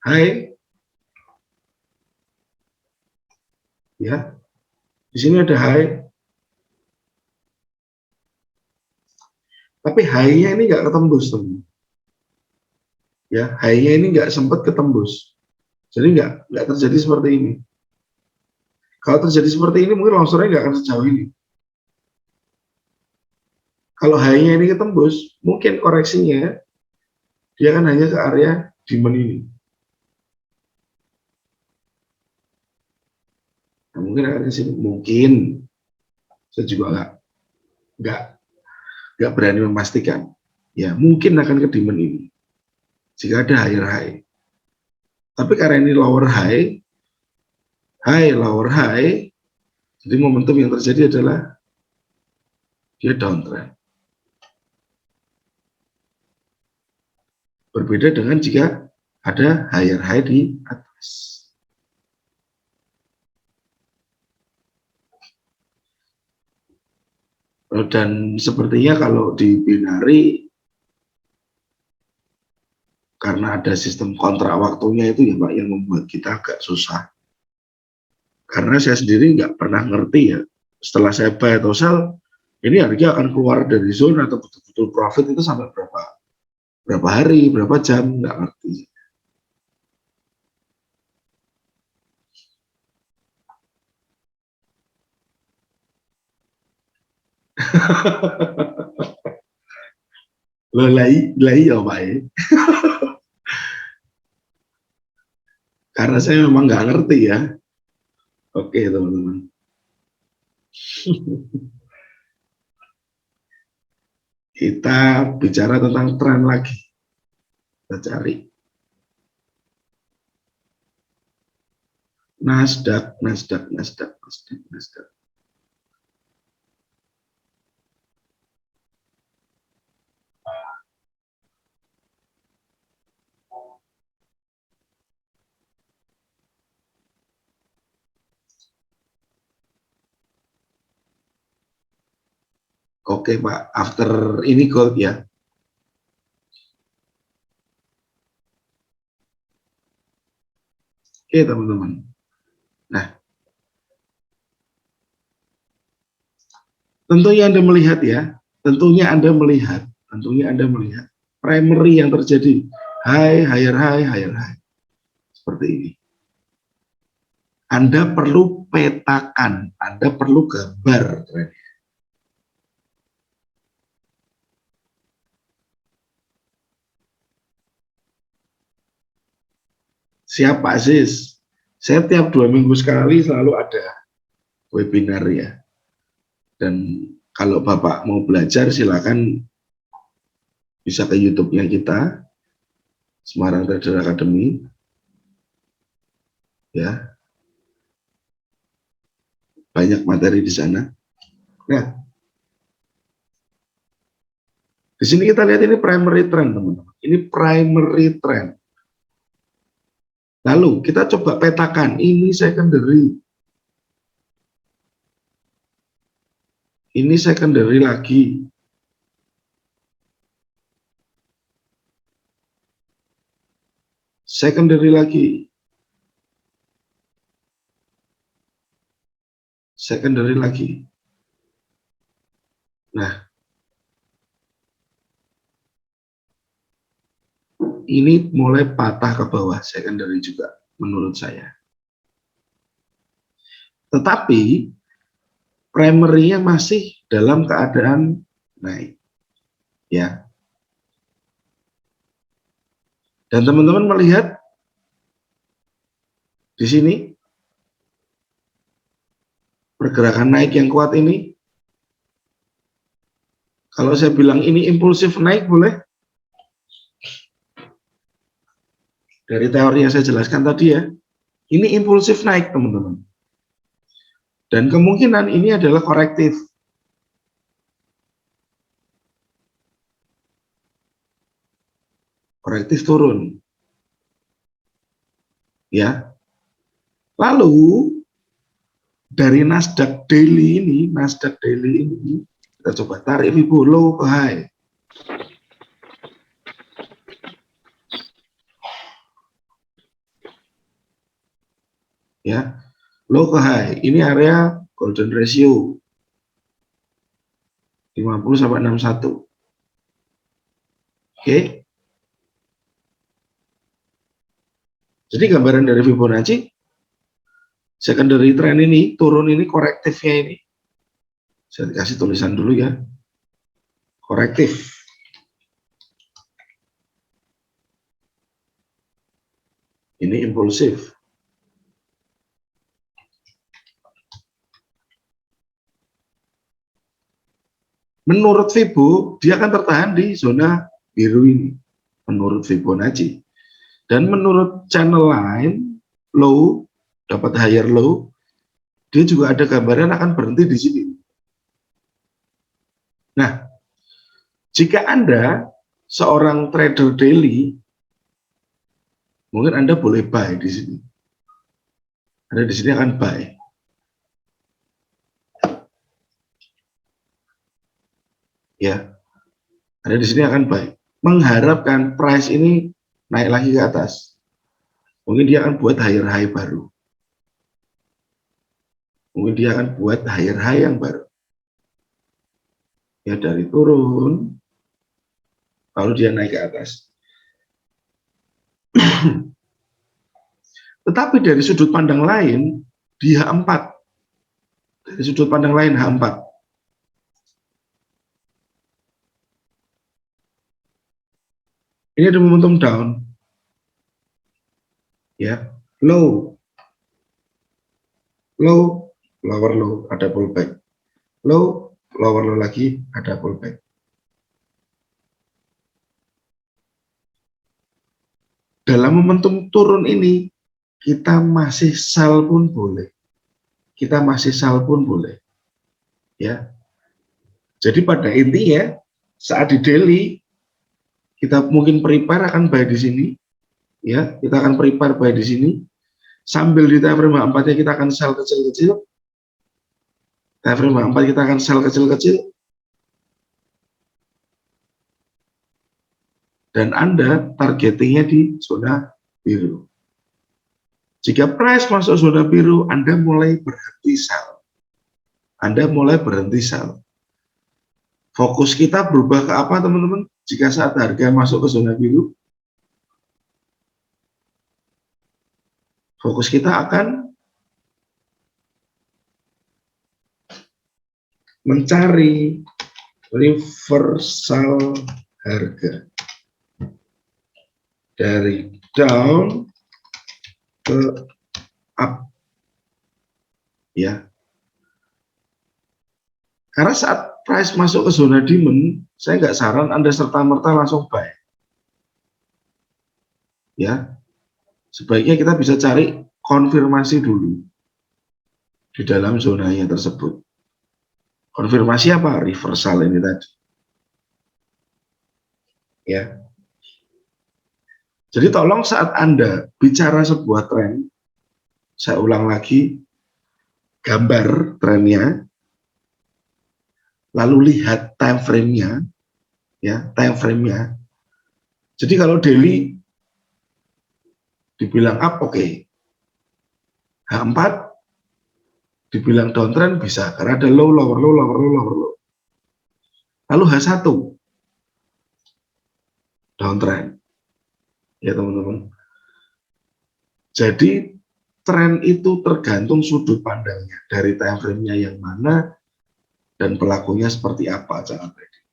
high, ya, di sini ada high, tapi high-nya ini nggak ketembus, teman. Ya, high-nya ini nggak sempat ketembus, jadi nggak terjadi seperti ini. Kalau terjadi seperti ini, mungkin longsornya nggak akan sejauh ini. Kalau high-nya ini ketembus, mungkin koreksinya dia kan hanya ke area demand ini. Nah, mungkin akan ke sini, mungkin. Saya juga nggak berani memastikan. Ya, mungkin akan ke demand ini jika ada higher high. Tapi karena ini lower high, lower high, jadi momentum yang terjadi adalah dia downtrend. Berbeda dengan jika ada higher high di atas. Dan sepertinya kalau di binary, karena ada sistem kontrak waktunya itu ya Pak, yang membuat kita agak susah. Karena saya sendiri nggak pernah ngerti ya, setelah saya buy atau sell, ini harga akan keluar dari zona atau betul-betul profit itu sampai berapa hari, berapa jam, nggak ngerti. Loh, lah iya Pak ya. Karena saya memang nggak ngerti ya. Oke teman-teman. Kita bicara tentang tren lagi. Kita cari. Nasdaq. Oke Pak, after ini gold ya. Oke teman-teman. Nah, tentunya Anda melihat ya, tentunya Anda melihat primary yang terjadi high, higher high, higher high. Seperti ini. Anda perlu petakan, Anda perlu gambar trennya. Siap Pak Sis, saya tiap 2 minggu sekali selalu ada webinar ya. Dan kalau Bapak mau belajar silakan bisa ke YouTube-nya kita, Semarang Trader Academy. Ya. Banyak materi di sana. Nah, di sini kita lihat ini primary trend, teman-teman. Ini primary trend. Lalu kita coba petakan, ini secondary. Ini secondary lagi. Secondary lagi. Secondary lagi. Nah, ini mulai patah ke bawah, secondary juga menurut saya. Tetapi primary-nya masih dalam keadaan naik. Ya. Dan teman-teman melihat di sini pergerakan naik yang kuat ini, kalau saya bilang ini impulsif naik boleh? Dari teori yang saya jelaskan tadi ya, ini impulsif naik teman-teman. Dan kemungkinan ini adalah korektif. Korektif turun. Ya. Lalu dari Nasdaq daily ini, kita coba tarik Fibo low ke high. Ya. Low ke high. Ini area golden ratio 50 sampai 61. Oke. Jadi gambaran dari Fibonacci, secondary trend ini, turun ini korektifnya ini. Saya kasih tulisan dulu ya. Korektif. Ini impulsif. Menurut Fibo, dia akan tertahan di zona biru ini. Menurut Fibonacci. Dan menurut channel lain, low, dapat higher low, dia juga ada gambaran akan berhenti di sini. Nah, jika Anda seorang trader daily, mungkin Anda boleh buy di sini. Anda di sini akan buy. Ya, Anda di sini akan buy. Mengharapkan price ini naik lagi ke atas. Mungkin dia akan buat higher high baru. Mungkin dia akan buat higher high yang baru. Ya dari turun, lalu dia naik ke atas. Tetapi dari sudut pandang lain, di H4. Dari sudut pandang lain H4. Ini ada momentum down. Ya, low. Low, lower low, ada pullback. Low, lower low lagi, ada pullback. Dalam momentum turun ini, kita masih sell pun boleh. Kita masih sell pun boleh. Ya. Jadi pada intinya, saat di daily, kita mungkin prepare akan buy di sini. Ya, kita akan prepare buy di sini. Sambil di time frame 4-nya kita akan sell kecil-kecil. Time frame 4 kita akan sell kecil-kecil. dan Anda targetingnya di zona biru. Jika price masuk zona biru, Anda mulai berhenti sell. Anda mulai berhenti sell. Fokus kita berubah ke apa, teman-teman? Jika saat harga masuk ke zona biru, fokus kita akan mencari reversal harga dari down ke up, ya. Karena saat price masuk ke zona demand, saya nggak saran Anda serta-merta langsung buy. Ya, sebaiknya kita bisa cari konfirmasi dulu di dalam zonanya tersebut. Konfirmasi apa? Reversal ini tadi. Ya. Jadi tolong saat Anda bicara sebuah tren, saya ulang lagi, gambar trennya, lalu lihat time frame-nya, ya, time frame-nya. Jadi kalau daily dibilang up, oke. H4 dibilang downtrend bisa, karena ada low, lower, low, lower, low, lower, low. Lalu H1 downtrend, ya teman-teman. Jadi tren itu tergantung sudut pandangnya, dari time frame-nya yang mana dan pelakunya seperti apa cara trading.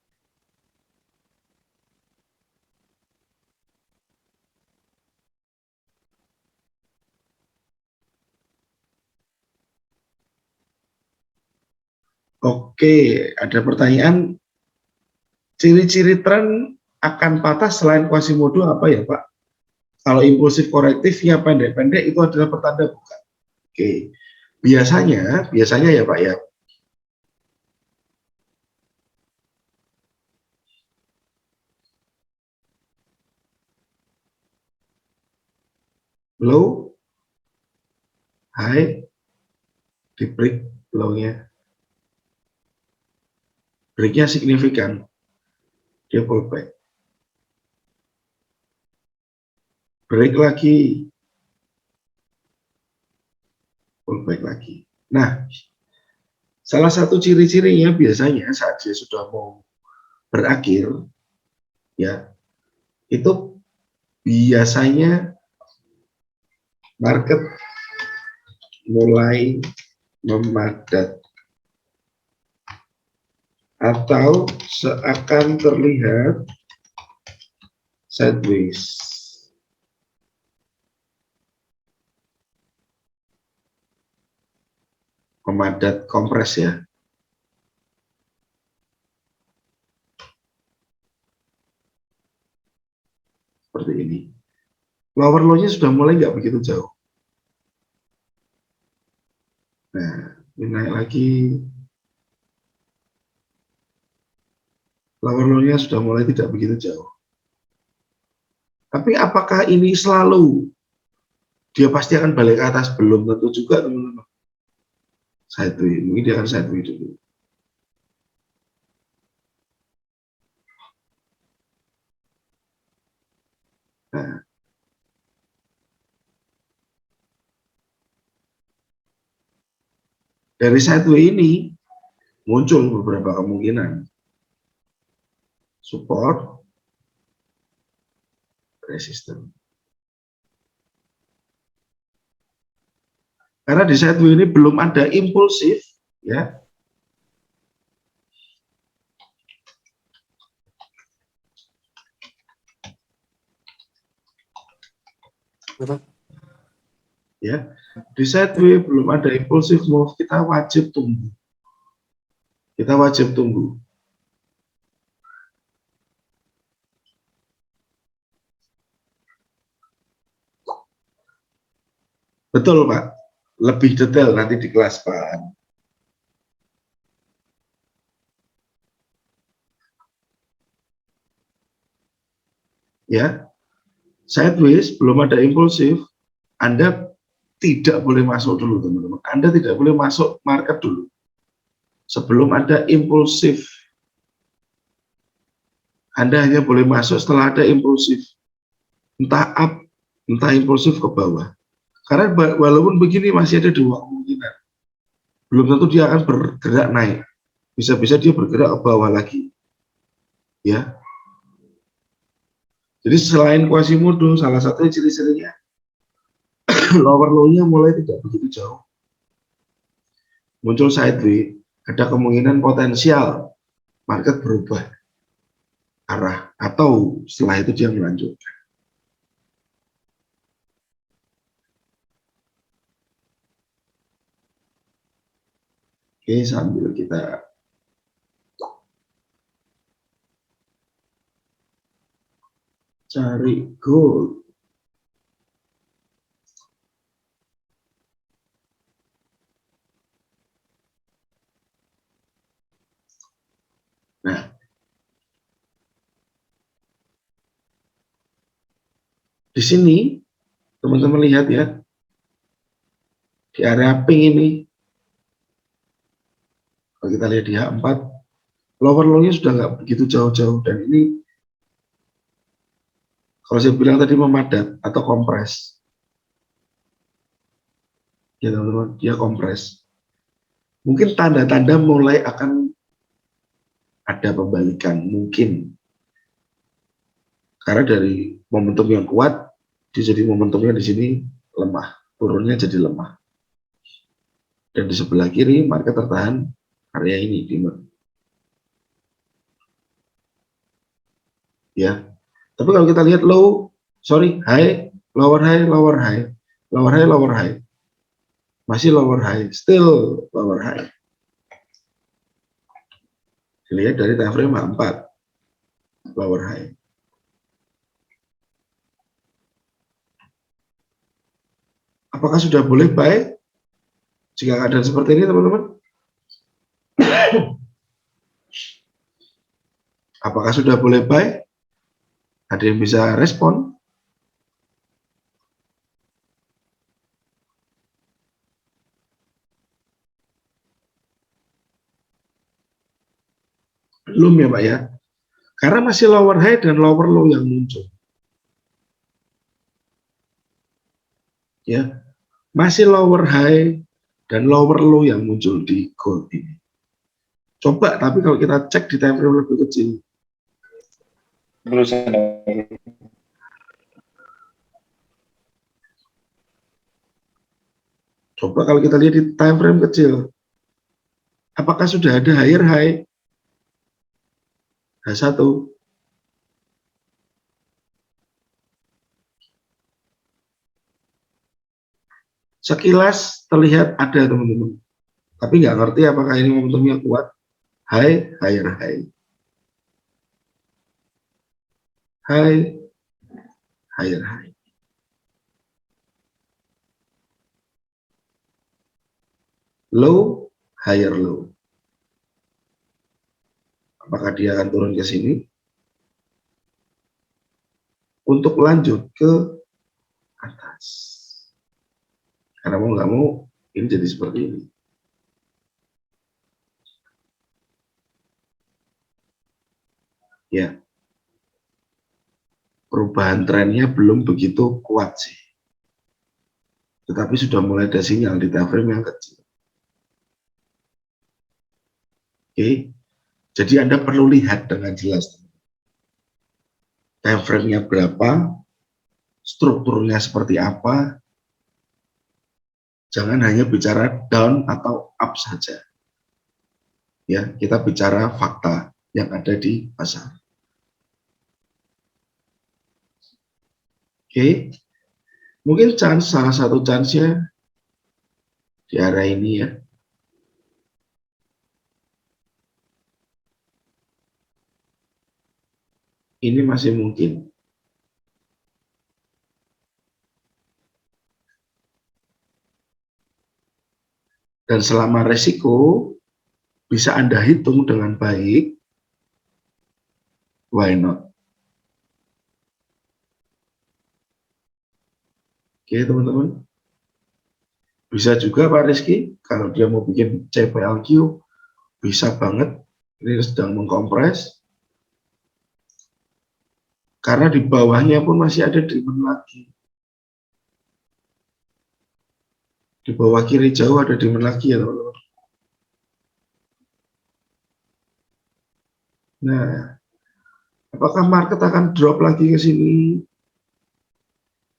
Oke, ada pertanyaan, ciri-ciri tren akan patah selain Quasimodo apa ya Pak? Kalau impulsif korektifnya pendek-pendek itu adalah pertanda bukan. Oke, biasanya ya Pak ya, low, high, di break low-nya, break-nya signifikan, dia pullback, break lagi, pullback lagi. Nah, salah satu ciri-cirinya biasanya saat dia sudah mau berakhir, ya, itu biasanya market mulai memadat atau seakan terlihat sideways. Memadat, kompres ya. Seperti ini. Lower low-nya sudah mulai nggak begitu jauh. Nah, ini naik lagi. Lower low-nya sudah mulai tidak begitu jauh. Tapi apakah ini selalu dia pasti akan balik ke atas? Belum tentu juga, teman-teman. Sideways, mungkin dia akan sideways dulu. Nah, dari sideways ini muncul beberapa kemungkinan. Support, resisten. Karena di sideways ini belum ada impulsif, ya. Ya, di sideways belum ada impulsif move, kita wajib tunggu. Kita wajib tunggu. Betul Pak, lebih detail nanti di kelas Pak. Ya, sideways belum ada impulsif, Anda tidak boleh masuk dulu teman-teman. Anda tidak boleh masuk market dulu sebelum ada impulsif. Anda hanya boleh masuk setelah ada impulsif, entah up, entah impulsif ke bawah. Karena walaupun begini masih ada dua kemungkinan. Belum tentu dia akan bergerak naik. Bisa-bisa dia bergerak ke bawah lagi. Ya. Jadi selain Quasimodo, salah satu ciri-cirinya lower low-nya mulai tidak begitu jauh. Muncul sideways, ada kemungkinan potensial market berubah arah atau setelah itu dia melanjutkan. Oke, sambil kita cari gold. Nah, di sini teman-teman lihat ya, di area pink ini, kalau kita lihat di H4, lower low-nya sudah nggak begitu jauh-jauh, dan ini kalau saya bilang tadi memadat atau kompres. Ya teman-teman, dia kompres. Mungkin tanda-tanda mulai akan ada pembalikan, mungkin. Karena dari momentum yang kuat, jadi momentumnya di sini lemah, turunnya jadi lemah. Dan di sebelah kiri, market tertahan area ini, ya. Tapi kalau kita lihat high, lower high, lower high, lower high, lower high, masih lower high, still lower high. Dilihat dari time frame 4, lower high. Apakah sudah boleh buy jika keadaan seperti ini, teman-teman? Apakah sudah boleh buy? Ada yang bisa respon? Belum ya Pak ya, karena masih lower high dan lower low yang muncul. Ya, masih lower high dan lower low yang muncul di gold ini. Coba, tapi kalau kita cek di time frame lebih kecil, coba kalau kita lihat di time frame kecil, apakah sudah ada higher high? H1. Sekilas terlihat ada, teman-teman. Tapi nggak ngerti apakah ini momentumnya kuat. High, higher high. High, higher high. Low, higher low. Apakah dia akan turun ke sini? Untuk lanjut ke atas. Karena mau nggak mau, ini jadi seperti ini. Ya, perubahan trennya belum begitu kuat sih. Tetapi sudah mulai ada sinyal di time frame yang kecil. Oke, jadi Anda perlu lihat dengan jelas. Time frame-nya berapa, strukturnya seperti apa. Jangan hanya bicara down atau up saja. Ya, kita bicara fakta yang ada di pasar. Oke, mungkin salah satu chance-nya di area ini ya. Ini masih mungkin. Dan selama resiko bisa Anda hitung dengan baik, why not? Oke teman-teman. Bisa juga Pak Rizky, kalau dia mau bikin CPLQ, bisa banget. Ini sedang mengkompres. Karena di bawahnya pun masih ada demand lagi. Di bawah kiri jauh ada demand lagi ya teman-teman. Nah, apakah market akan drop lagi ke sini?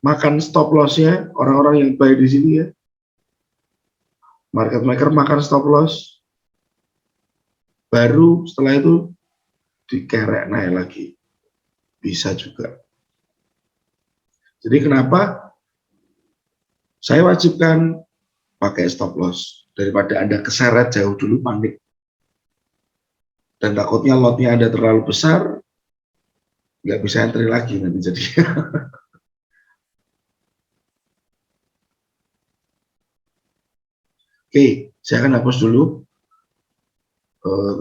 Makan stop loss-nya orang-orang yang buy di sini ya. Market maker makan stop loss. Baru setelah itu dikerek naik lagi. Bisa juga. Jadi kenapa saya wajibkan pakai stop loss daripada Anda keseret jauh dulu panik. Dan takutnya lotnya Anda terlalu besar, nggak bisa entry lagi nanti jadi. Oke, saya akan hapus dulu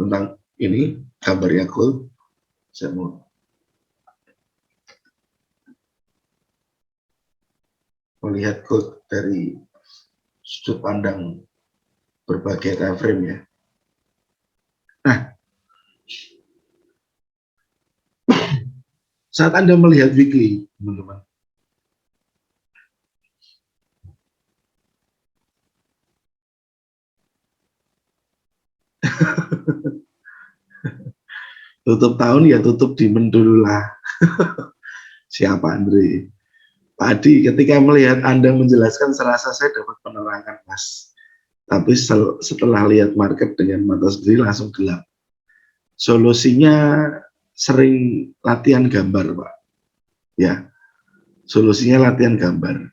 tentang ini gambarnya gold. Saya mau melihat gold dari sudut pandang berbagai time frame ya. Nah, saat Anda melihat weekly, teman-teman, tutup tahun ya tutup di dulu lah. Siapa Andre? Pak Adi, ketika melihat Anda menjelaskan serasa saya dapat penerangan, Mas. Tapi setelah lihat market dengan mata sendiri langsung gelap. Solusinya sering latihan gambar, Pak. Ya, solusinya latihan gambar.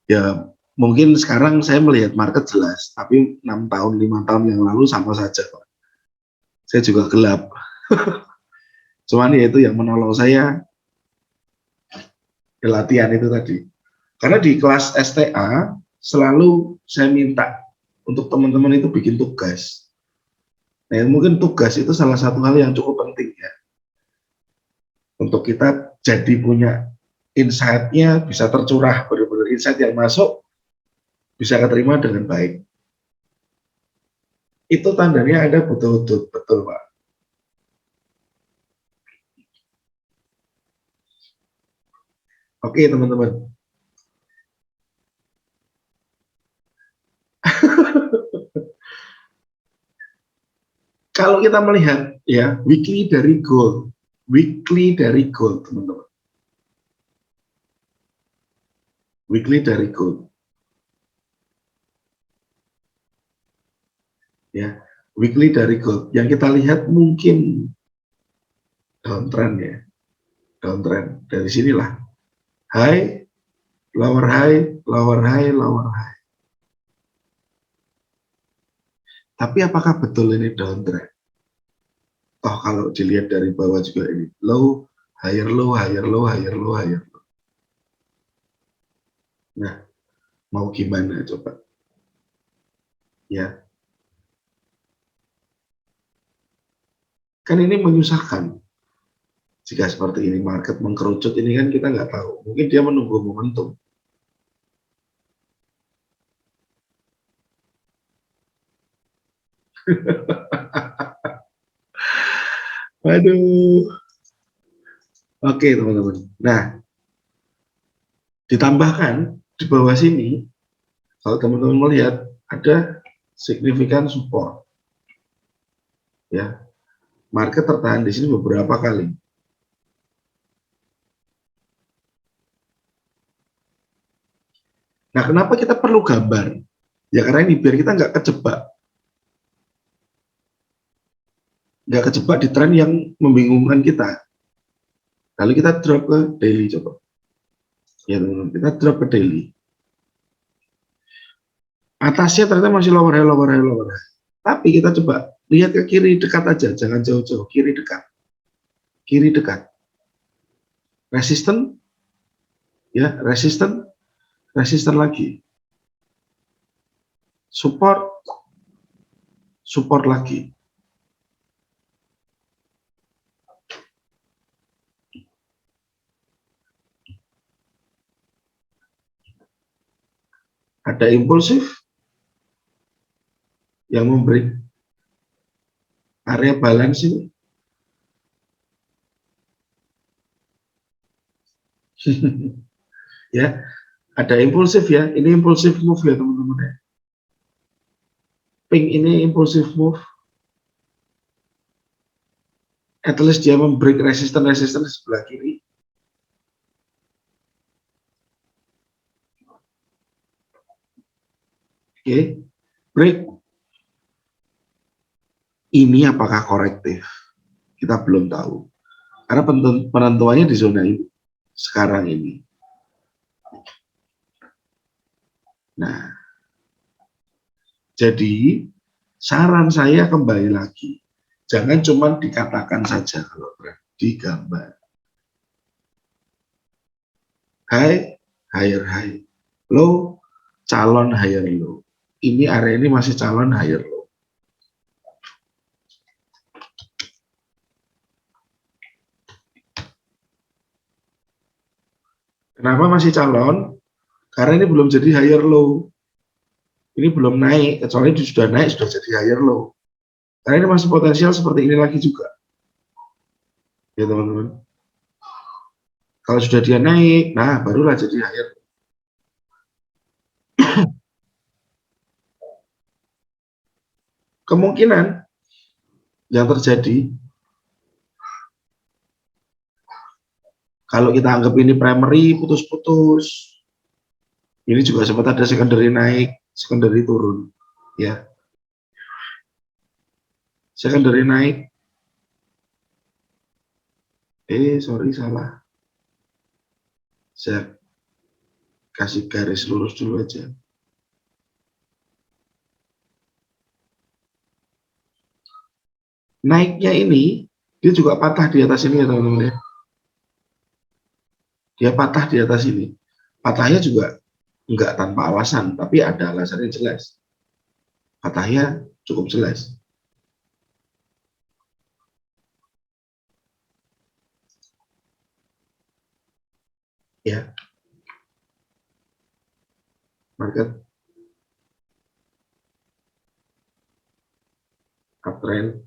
Ya, mungkin sekarang saya melihat market jelas, tapi 6 tahun, 5 tahun yang lalu sama saja, Pak. Saya juga gelap. Cuman ya itu yang menolong saya latihan itu tadi. Karena di kelas STA selalu saya minta untuk teman-teman itu bikin tugas. Nah, mungkin tugas itu salah satu hal yang cukup penting ya. Untuk kita jadi punya insight-nya bisa tercurah, benar-benar insight yang masuk bisa keterima dengan baik. Itu tandanya ada betul-betul, betul Pak. Oke teman-teman. Kalau kita melihat ya weekly dari gold teman-teman. Weekly dari gold. Ya, weekly dari gold. Yang kita lihat mungkin downtrend ya. Downtrend dari sinilah. High, lower high, lower high, lower high. Tapi apakah betul ini downtrend? Toh kalau dilihat dari bawah juga ini low, higher low, higher low, higher low, higher low. Nah, mau gimana coba? Ya, kan ini menyusahkan. Jika seperti ini market mengkerucut ini kan kita nggak tahu. Mungkin dia menunggu momentum. Waduh. Oke teman-teman. Nah, ditambahkan di bawah sini, kalau teman-teman melihat ada signifikan support. Ya, market tertahan di sini beberapa kali. Nah, kenapa kita perlu gambar? Ya karena ini biar kita nggak kejebak di tren yang membingungkan kita. Lalu kita drop ke daily coba. Ya teman-teman, kita drop ke daily. Atasnya ternyata masih lower high, lower high, lower high. Tapi kita coba lihat ke kiri dekat aja, jangan jauh-jauh. Kiri dekat, kiri dekat. Resisten, ya resisten, resisten lagi. Support, support lagi. Ada impulsif yang memberi area balance ini. Ya, ada impulsif ya. Ini impulsif move ya teman-teman ya. Pink ini impulsif move. At least dia membreak resisten-resisten di sebelah kiri. Oke, break. Ini apakah korektif? Kita belum tahu. Karena penentuannya di zona ini sekarang ini. Nah, jadi saran saya kembali lagi, jangan cuma dikatakan saja kalau digambar. High, higher high, low, calon higher low. Ini area ini masih calon higher low. Kenapa masih calon? Karena ini belum jadi higher low. Ini belum naik, kecuali sudah naik, sudah jadi higher low. Karena ini masih potensial seperti ini lagi juga. Ya teman-teman. Kalau sudah dia naik, nah barulah jadi higher. Kemungkinan yang terjadi, kalau kita anggap ini primary putus-putus, ini juga sempat ada secondary naik, secondary turun, ya. Secondary naik, sorry salah, saya kasih garis lurus dulu aja. Naiknya ini, dia juga patah di atas ini ya teman-teman ya. Dia patah di atas ini. Patahnya juga enggak tanpa alasan, tapi ada alasan yang jelas. Patahnya cukup jelas. Ya. Market uptrend,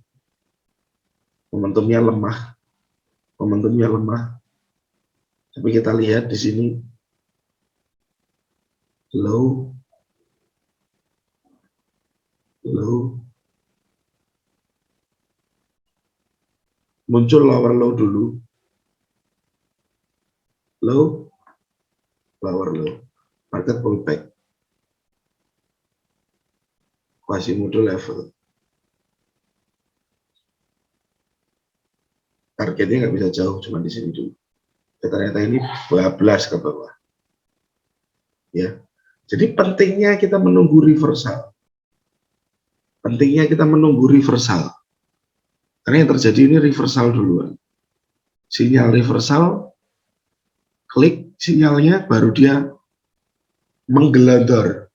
momentumnya lemah, tapi kita lihat di sini low, muncul lower low dulu, low, lower low, market pullback, Quasimodo level, targetnya nggak bisa jauh, cuma di sini dulu. Ternyata ini bablas ke bawah. Ya, jadi pentingnya kita menunggu reversal. Karena yang terjadi ini reversal duluan. Sinyal reversal, klik sinyalnya, baru dia menggelandor.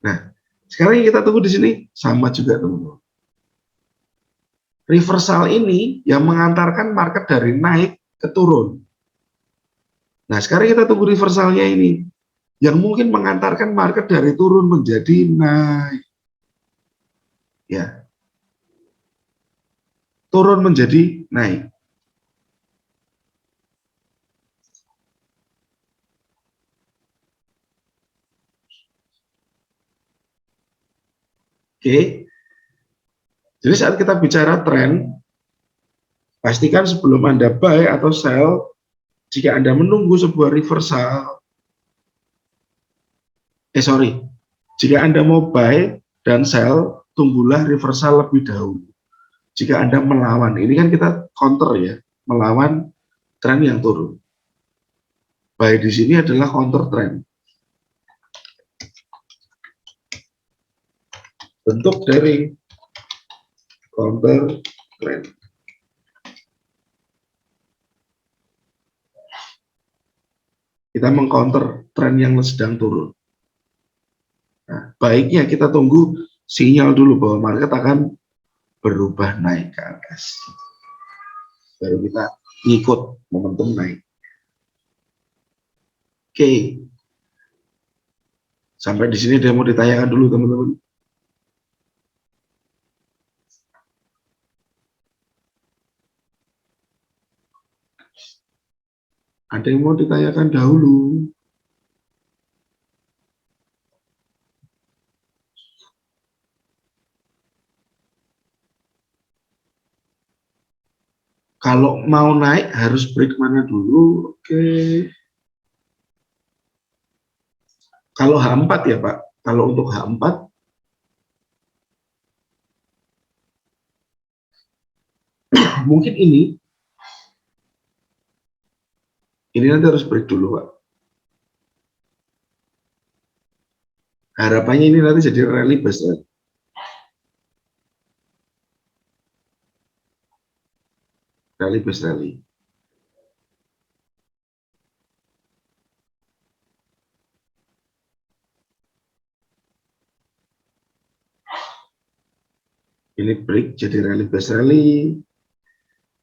Nah, sekarang yang kita tunggu di sini sama juga teman-teman. Reversal ini yang mengantarkan market dari naik ke turun. Nah, sekarang kita tunggu reversalnya ini yang mungkin mengantarkan market dari turun menjadi naik. Ya. Turun menjadi naik. Oke. Jadi saat kita bicara tren, pastikan sebelum Anda buy atau sell, jika Anda menunggu sebuah reversal, jika Anda mau buy dan sell, tunggulah reversal lebih dahulu. Jika Anda melawan, ini kan kita counter ya, melawan tren yang turun. Buy di sini adalah counter trend. Bentuk dari counter trend. Kita mengcounter tren yang sedang turun. Nah, baiknya kita tunggu sinyal dulu bahwa market akan berubah naik ke atas. Baru kita ngikut momentum naik. Oke. Sampai di sini demo ditanyakan dulu teman-teman. Ada yang mau ditanyakan dahulu? Kalau mau naik harus break mana dulu? Oke. Kalau H4 ya Pak. Kalau untuk H4 mungkin ini nanti harus break dulu Pak. Harapannya ini nanti jadi rally besar. Rally bus rally. Ini break jadi rally bus rally.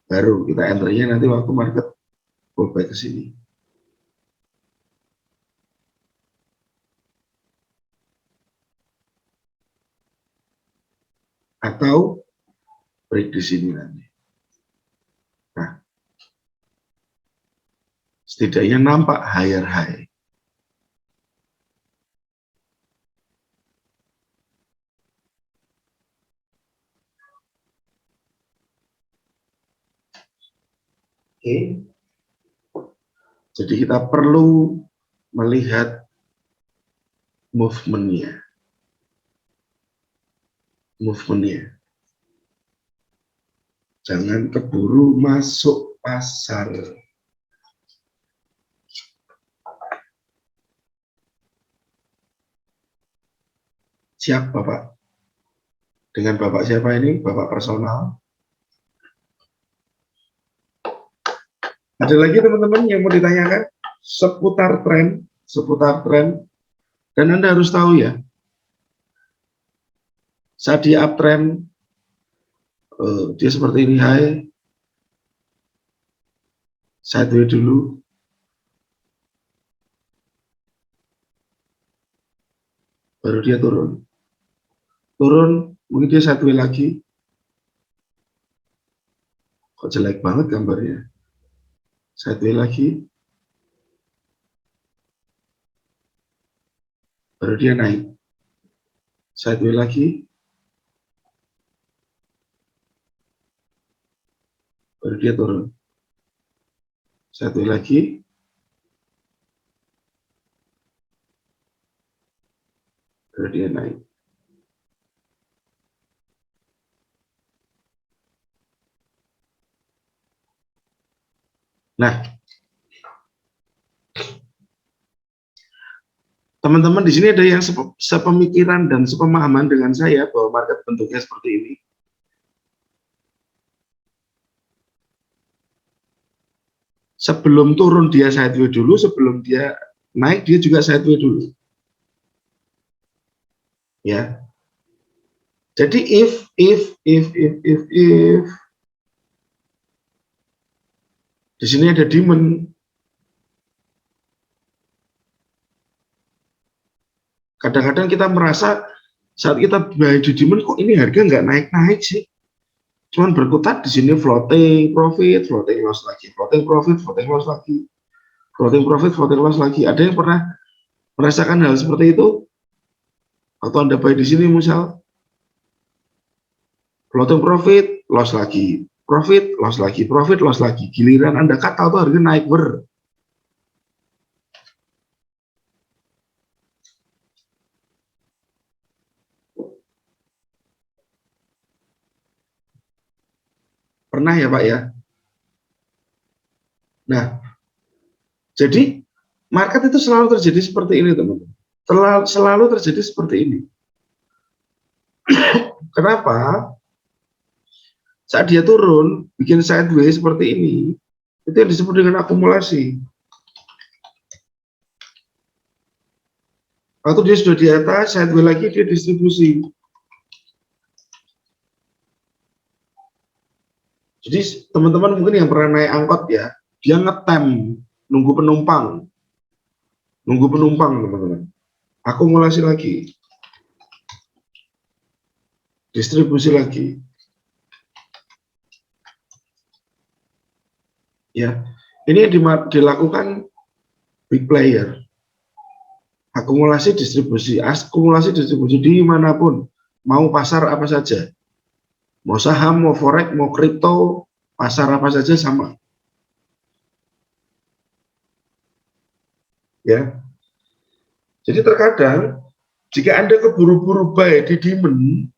Baru kita enternya nanti waktu market pullback ke sini. Atau break di sini nanti. Nah, setidaknya nampak higher high. Oke. Jadi kita perlu melihat movement-nya. Jangan keburu masuk pasar. Siap Bapak? Dengan Bapak siapa ini? Bapak personal? Ada lagi teman-teman yang mau ditanyakan seputar tren, dan Anda harus tahu ya, saat dia uptrend, dia seperti ini high, sideways dulu, baru dia turun, mungkin dia sideways lagi, kok jelek banget gambarnya, sideways lagi, baru dia naik, sideways lagi, baru dia turun, sideways lagi, baru dia naik. Nah, teman-teman di sini ada yang sepemikiran dan sepemahaman dengan saya bahwa market bentuknya seperti ini. Sebelum turun dia sideways dulu, sebelum dia naik dia juga sideways dulu. Ya. Jadi if di sini ada demand, kadang-kadang kita merasa saat kita buy di demand kok ini harga nggak naik-naik sih, cuman berkutat di sini floating profit, floating loss lagi, floating profit, floating loss lagi, floating profit, floating loss lagi. Ada yang pernah merasakan hal seperti itu? Atau Anda buy di sini misal floating profit, loss lagi, profit, loss lagi, profit, loss lagi, giliran Anda cut atau harga naik ber. Pernah ya Pak ya? Nah, jadi market itu selalu terjadi seperti ini teman-teman. Selalu terjadi seperti ini. Kenapa? Saat dia turun, bikin sideways seperti ini, itu yang disebut dengan akumulasi. Waktu dia sudah di atas, sideways lagi dia distribusi. Jadi teman-teman mungkin yang pernah naik angkot ya, dia ngetem, nunggu penumpang teman-teman. Akumulasi lagi, distribusi lagi. Ya, Ini dilakukan big player. Akumulasi distribusi dimanapun, mau pasar apa saja, mau saham, mau forex, mau kripto, pasar apa saja sama. Ya, jadi terkadang jika Anda keburu-buru buy di demand,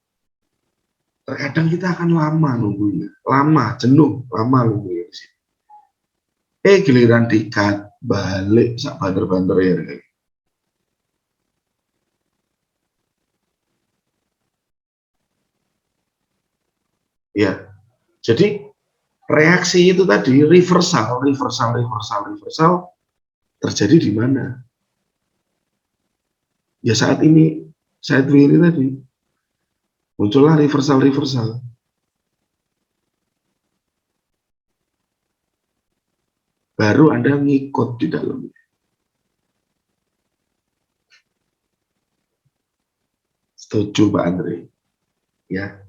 terkadang kita akan lama nunggunya, lama, jenuh, lama nunggunya. Giliran dikat balik sak banter-banter ya. Ya, jadi reaksi itu tadi reversal terjadi di mana? Ya saat ini, sideways tadi muncullah reversal. Baru Anda ngikut di dalamnya. Setuju Pak Andre? Ya.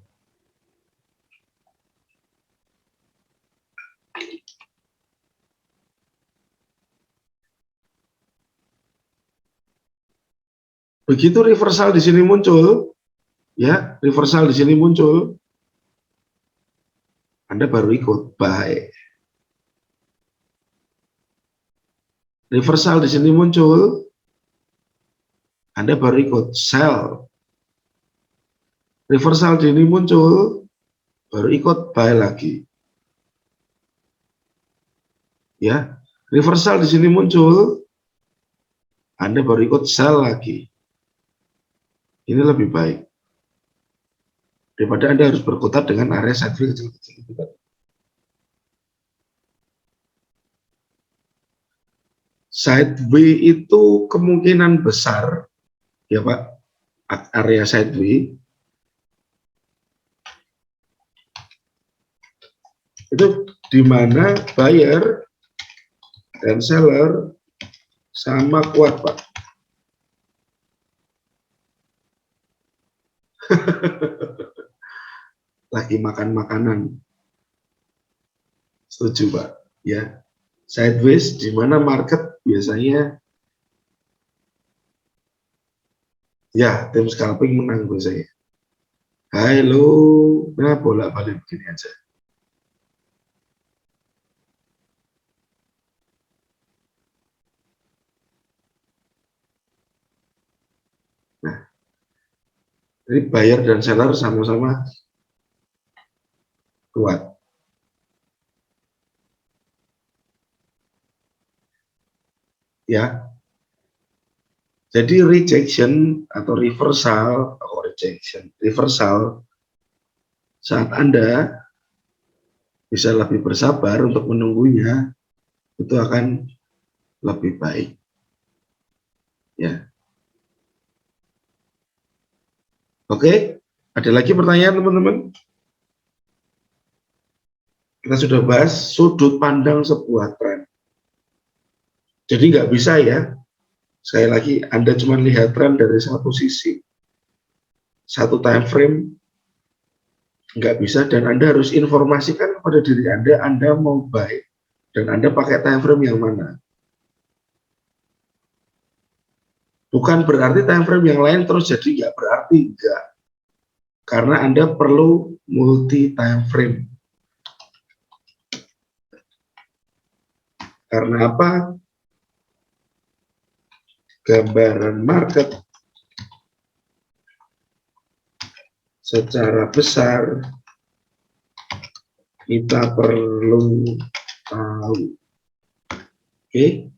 Begitu reversal di sini muncul, ya, reversal di sini muncul, Anda baru ikut buy. Reversal di sini muncul, Anda baru ikut sell. Reversal di sini muncul, baru ikut buy lagi. Ya, reversal di sini muncul, Anda baru ikut sell lagi. Ini lebih baik daripada Anda harus berkutat dengan area sideways kecil-kecil itu. Sideways itu kemungkinan besar, ya Pak, area sideways itu di mana buyer dan seller sama kuat, Pak. Lagi makan makanan. Setuju, Pak. Ya. Sideways di mana market biasanya ya tim scalping menang biasanya. Halo, nah bolak-balik begini aja. Nah, ini buyer dan seller sama-sama kuat. Ya. Jadi rejection atau reversal saat Anda bisa lebih bersabar untuk menunggunya, itu akan lebih baik. Ya. Oke, ada lagi pertanyaan teman-teman? Kita sudah bahas sudut pandang sebuah tren. Jadi nggak bisa ya, sekali lagi Anda cuma lihat tren dari satu sisi, satu time frame, nggak bisa, dan Anda harus informasikan kepada diri Anda mau buy, dan Anda pakai time frame yang mana. Bukan berarti time frame yang lain terus jadi nggak berarti, enggak. Karena Anda perlu multi time frame. Karena apa? Gambaran market secara besar kita perlu tahu. Oke.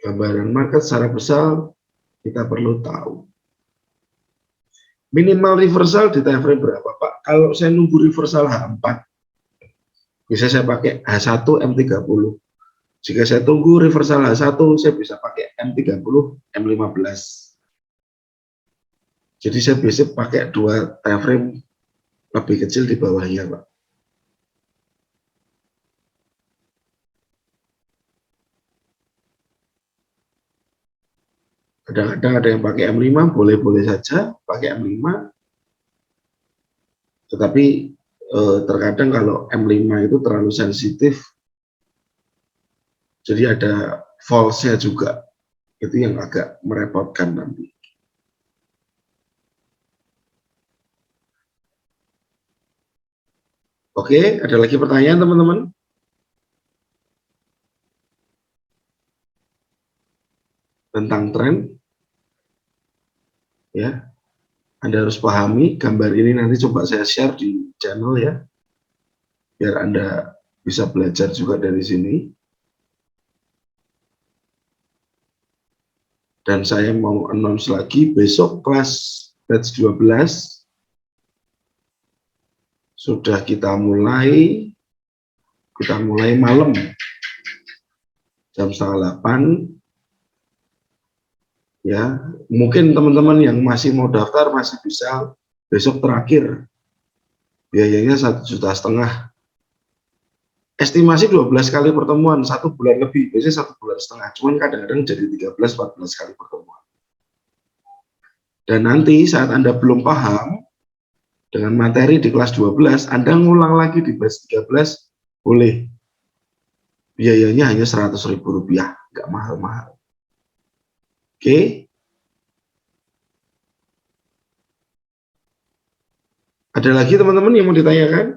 Gambaran market secara besar kita perlu tahu. Minimal reversal di time frame berapa, Pak? Kalau saya nunggu reversal H4, bisa saya pakai H1 M30. Jika saya tunggu reversal H1, saya bisa pakai M30, M15. Jadi saya bisa pakai dua time frame lebih kecil di bawahnya, Pak. Kadang-kadang ada yang pakai M5, boleh-boleh saja pakai M5. Tetapi terkadang kalau M5 itu terlalu sensitif, jadi ada false-nya juga, itu yang agak merepotkan nanti. Oke, ada lagi pertanyaan teman-teman? Tentang tren, ya. Anda harus pahami gambar ini, nanti coba saya share di channel ya, biar Anda bisa belajar juga dari sini. Dan saya mau announce lagi, besok kelas batch 12 sudah kita mulai malam jam 7:30 ya. Mungkin teman-teman yang masih mau daftar masih bisa besok terakhir, biayanya 1,5 juta. Estimasi 12 kali pertemuan, 1 bulan lebih, biasanya 1,5 bulan, cuman kadang-kadang jadi 13-14 kali pertemuan. Dan nanti saat Anda belum paham dengan materi di kelas 12, Anda ngulang lagi di batch 13, boleh. Biayanya hanya Rp100.000, nggak mahal-mahal. Oke. Ada lagi teman-teman yang mau ditanyakan?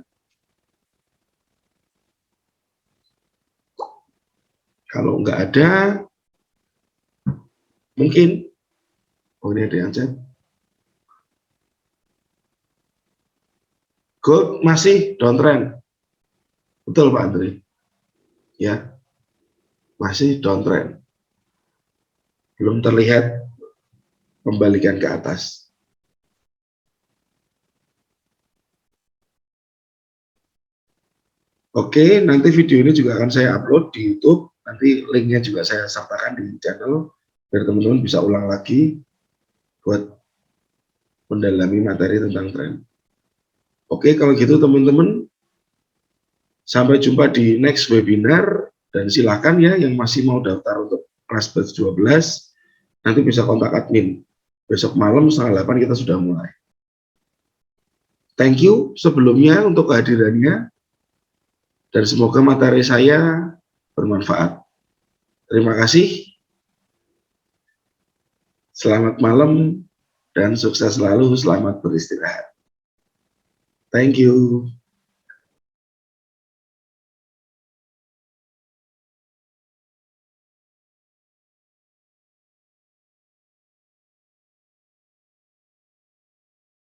Kalau nggak ada, mungkin, oh ini ada yang chat. Gold masih downtrend. Betul Pak Andri. Ya, masih downtrend. Belum terlihat pembalikan ke atas. Oke, nanti video ini juga akan saya upload di YouTube. Nanti linknya juga saya sertakan di channel, biar teman-teman bisa ulang lagi buat mendalami materi tentang tren. Oke, kalau gitu teman-teman, sampai jumpa di next webinar, dan silakan ya yang masih mau daftar untuk kelas batch 12, nanti bisa kontak admin. Besok malam 7:30 kita sudah mulai. Thank you sebelumnya untuk kehadirannya, dan semoga materi saya bermanfaat. Terima kasih. Selamat malam dan sukses selalu. Selamat beristirahat. Thank you.